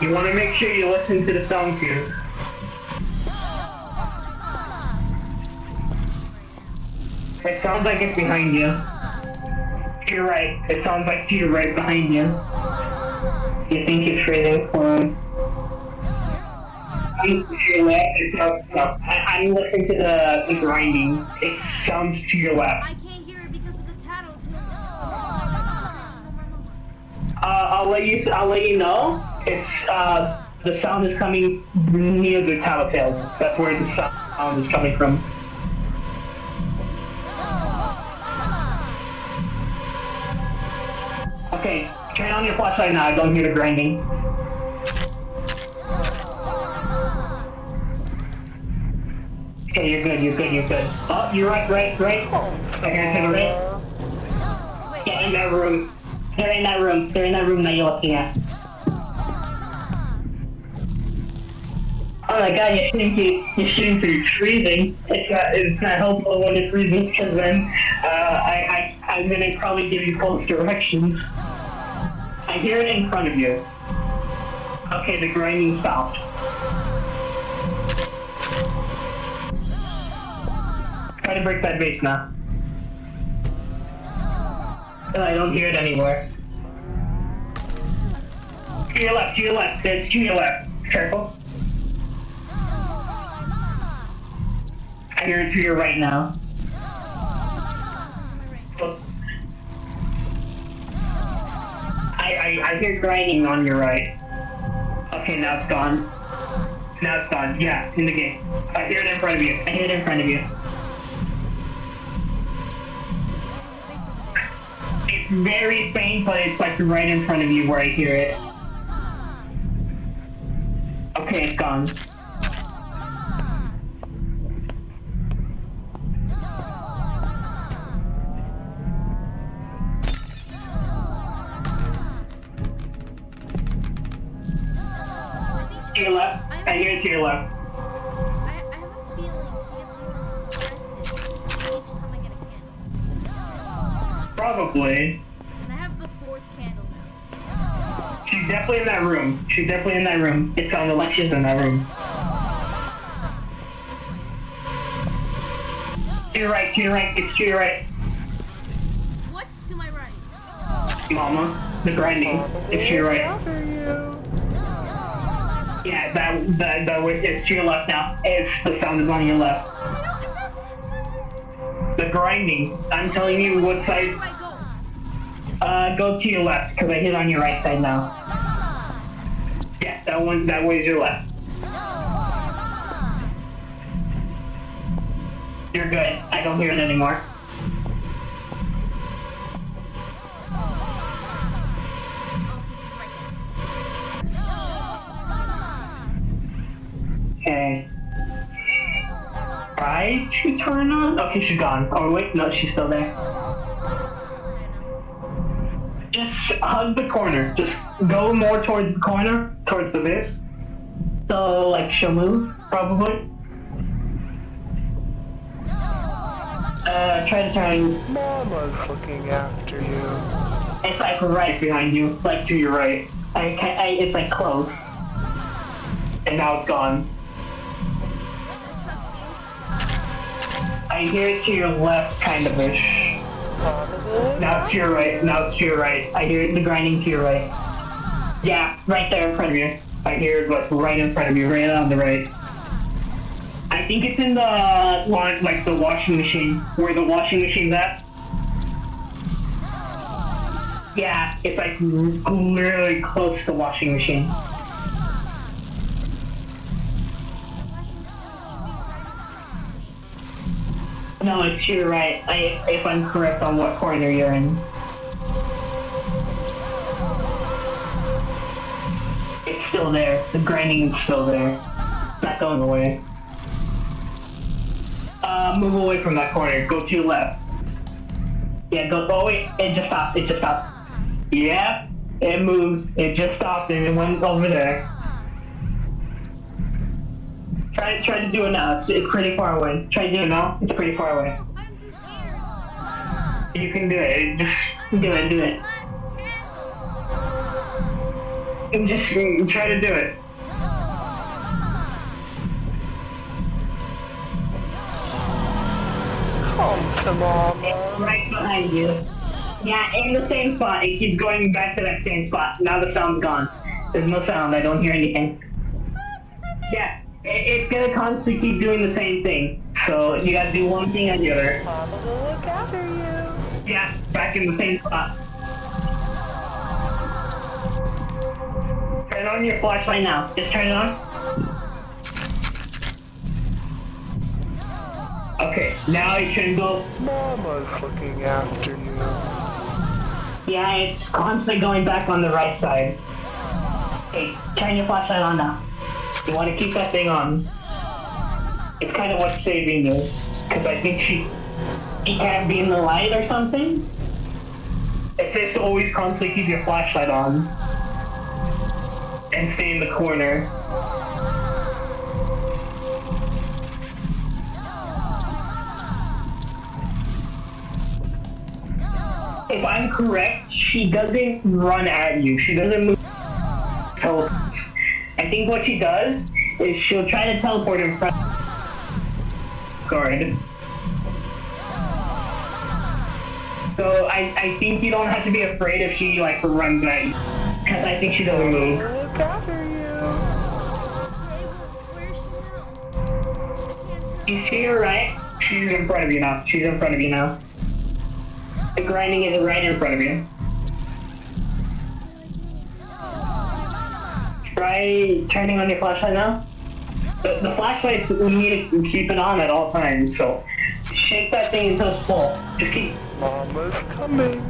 You want to make sure you listen to the sound cues. It sounds like it's behind you. To your right. It sounds like to your right behind you. You think it's freezing for him. To your left, it sounds, no, I'm listening to the grinding. It sounds to your left. I can't hear it because of the tattletale. I'll let you know. It's the sound is coming near the tattletale. That's where the sound is coming from. Okay, turn on your flashlight now. I don't hear the grinding. Okay, you're good. Oh, you're right. Okay, to the right. Yeah, in that room. They're in that room that you're looking at. Oh my god, you're shooting through freezing. It's not helpful when it's freezing because then I'm gonna probably give you false directions. I hear it in front of you. Okay, the grinding stopped. Try to break that vase now. I don't hear it anywhere. To your left. It's to your left. Careful. I hear it to your right now. I hear grinding on your right. Okay, now it's gone. Now it's gone. Yeah, in the game. I hear it in front of you. I hear it in front of you. It's very faint, but it's like right in front of you where I hear it. Okay, it's gone. To your left. I hear it to your left. I have a feeling she gets more aggressive each time I get a candle. Probably. And I have the 4th candle now. She's definitely in that room. She's definitely in that room. It sounded like she's in that room. So, this way. To your right, to your right. It's to your right. What's to my right? Mama, the grinding. It's to your right. Gather you. Yeah, that way, it's to your left now. It's the sound is on your left. The grinding. I'm telling you what side. Where do I go? Go to your left, because I hit on your right side now. Yeah, that way is your left. You're good. I don't hear it anymore. Okay. Try to turn on? Okay, she's gone. Oh wait, no, she's still there. Just hug the corner. Just go more towards the corner, towards the base. So, like, she'll move, probably. Try to turn. Mama's looking after you. It's like right behind you, like to your right. It's like close. And now it's gone. I hear it to your left, kind of ish. Now it's to your right. Now it's to your right. I hear the grinding to your right. Yeah, right there in front of you. I hear it like right in front of you, right on the right. I think it's in the like the washing machine, where the washing machine's at. Yeah, it's like really close to the washing machine. No, it's to your right. If I'm correct on what corner you're in. It's still there. The grinding is still there. It's not going away. Move away from that corner. Go to your left. Yeah, go. Oh wait, it just stopped. It just stopped. Yeah, it moves. It just stopped and it went over there. Try to do it now. It's pretty far away. Try to do it now. It's pretty far away. I'm too scared. You can do it. Just do it. Do it. And just try to do it. Come to Mama. It's right behind you. Yeah, in the same spot. It keeps going back to that same spot. Now the sound's gone. There's no sound. I don't hear anything. Yeah, it's gonna constantly keep doing the same thing. So you gotta do one thing or the other. Mama will look after you. Yeah, back in the same spot. Turn on your flashlight now. Just turn it on. Okay, now you can go. Mama's looking after you. Yeah, it's constantly going back on the right side. Okay, turn your flashlight on now. You want to keep that thing on. It's kind of what's saving you. Because I think she can't be in the light or something. It says to always constantly keep your flashlight on. And stay in the corner. If I'm correct, she doesn't run at you. She doesn't move. So, I think what she does is she'll try to teleport in front of the guard. So I think you don't have to be afraid if she like runs at you. Because I think she doesn't move. Look after you. Where's she now? I can't tell. She's to your right. She's in front of you now. She's in front of you now. The grinding is right in front of you. Try turning on your flashlight now. The flashlights, we need to keep it on at all times, so shake that thing until it's full. Just keep... Mama's coming.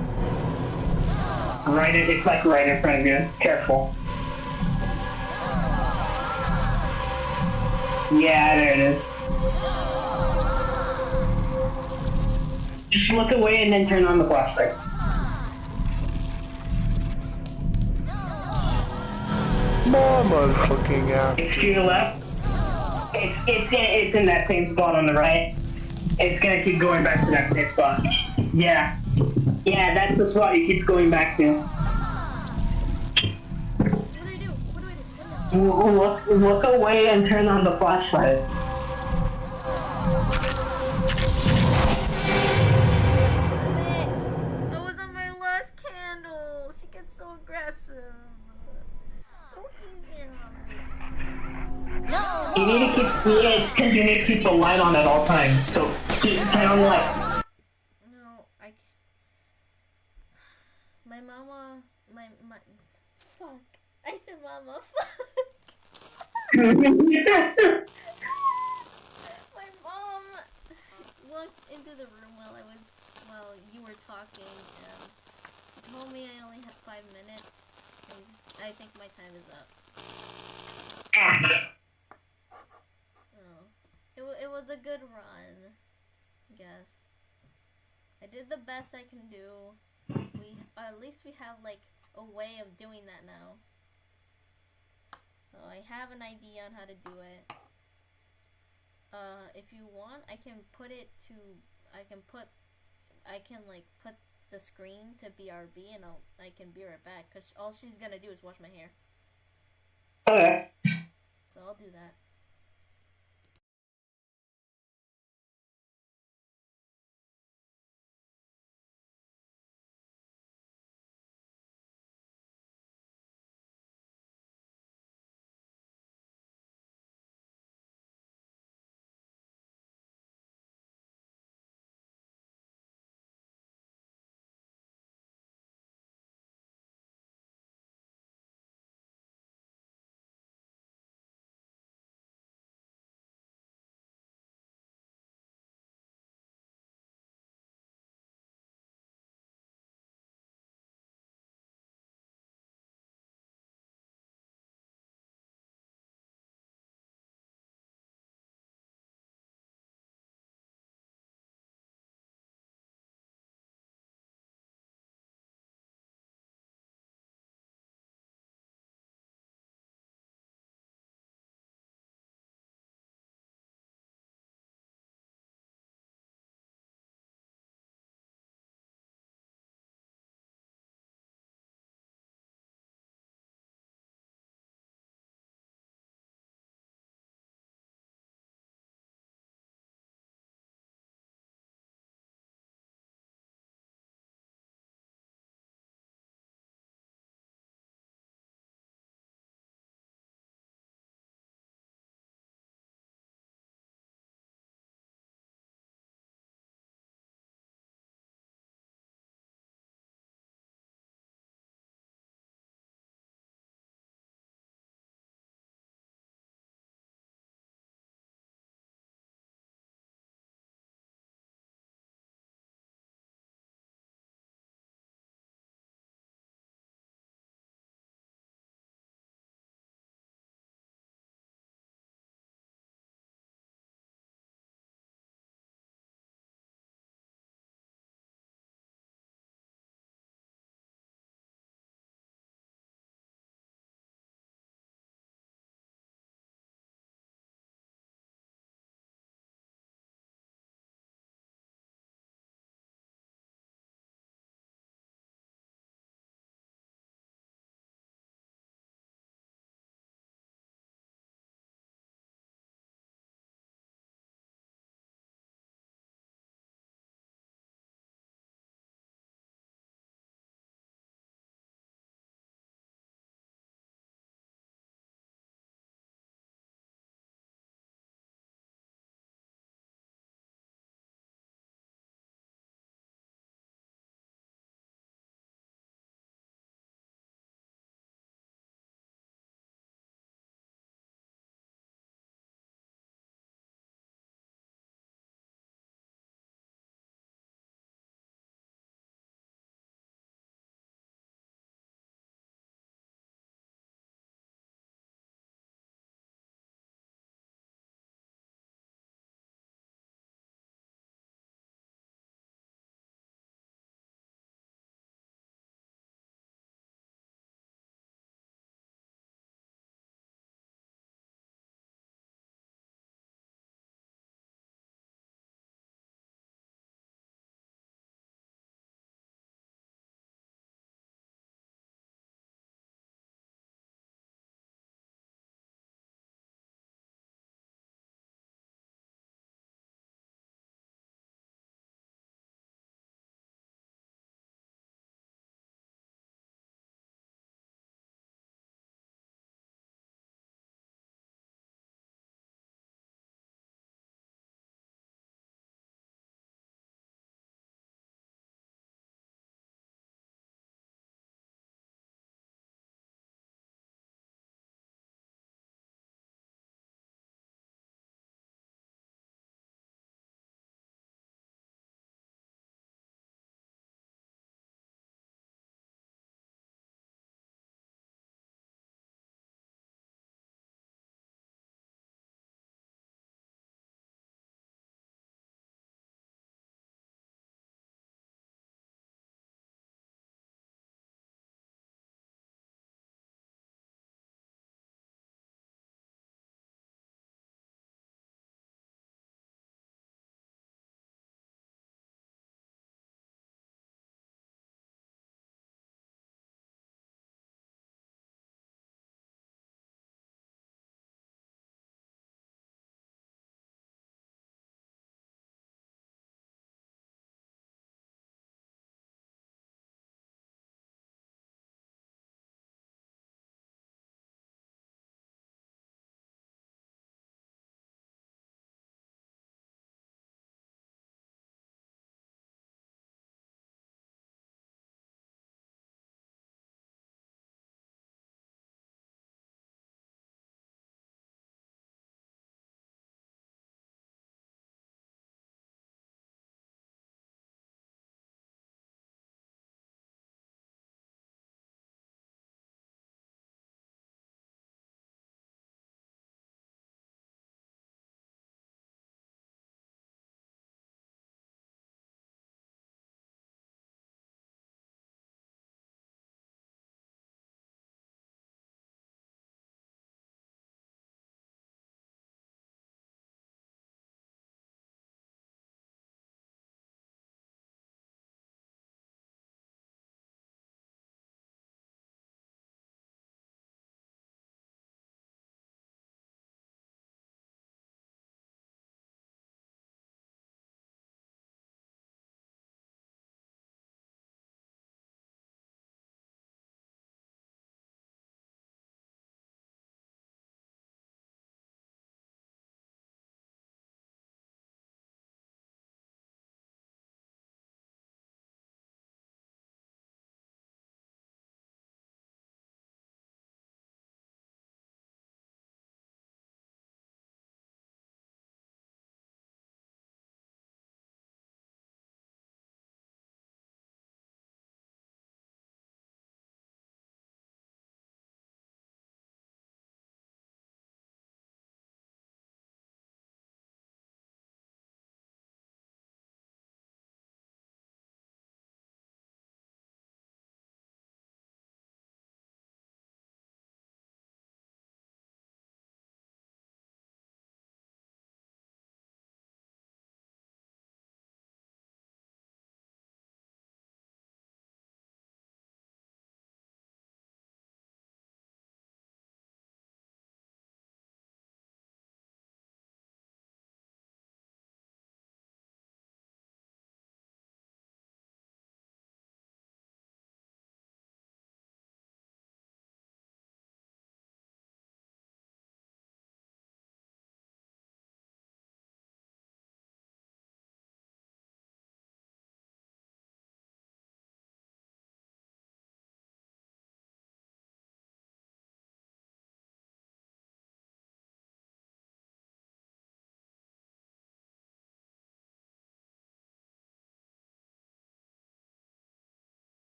It's like right in front of you. Careful. Yeah, there it is. Just look away and then turn on the flashlight. Mama's looking after It's to your left. It's in that same spot on the right. It's gonna keep going back to that same spot. Yeah. Yeah, that's the spot it keeps going back to. What do I do? What do I do? Look away and turn on the flashlight. That was on my last candle. She gets so aggressive. Go easier on me. You need to keep, it's because you need to keep the light on at all times. So turn on the light. No, I can't. My mama, my, fuck. I said mama, fuck. My mom walked into the room while you were talking and she told me I only had 5 minutes. I think my time is up. So, it was a good run, I guess. I did the best I can do. At least we have like a way of doing that now. So I have an idea on how to do it. If you want, I can put the screen to BRB and I can be right back because all she's gonna do is wash my hair. Okay. So I'll do that.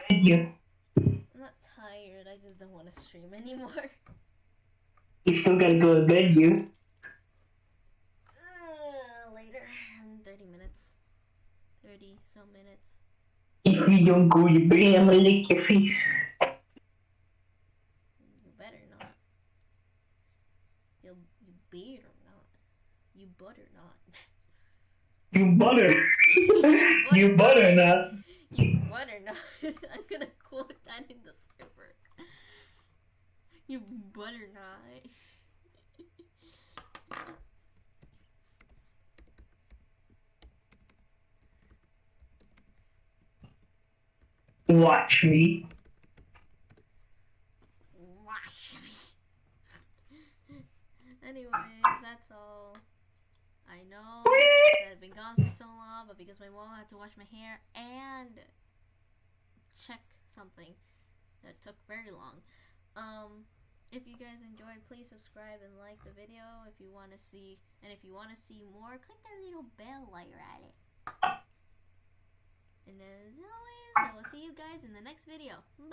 You. I'm not tired. I just don't want to stream anymore. You still gotta go to bed, you. Later, in 30 minutes. 30 so minutes. If you don't go to bed, I'm gonna lick your face. You better not. You better not. You butter not. You butter. You butter not. You butter not. I'm gonna quote that in the server. You butter not. Watch me. Watch me. Anyways, that's all. I know that I've been gone for so long, but because my mom had to wash my hair and check something that took very long. If you guys enjoyed, please subscribe and like the video if you want to see, and if you want to see more, click that little bell while you're at it. And as always, I will see you guys in the next video. Bye!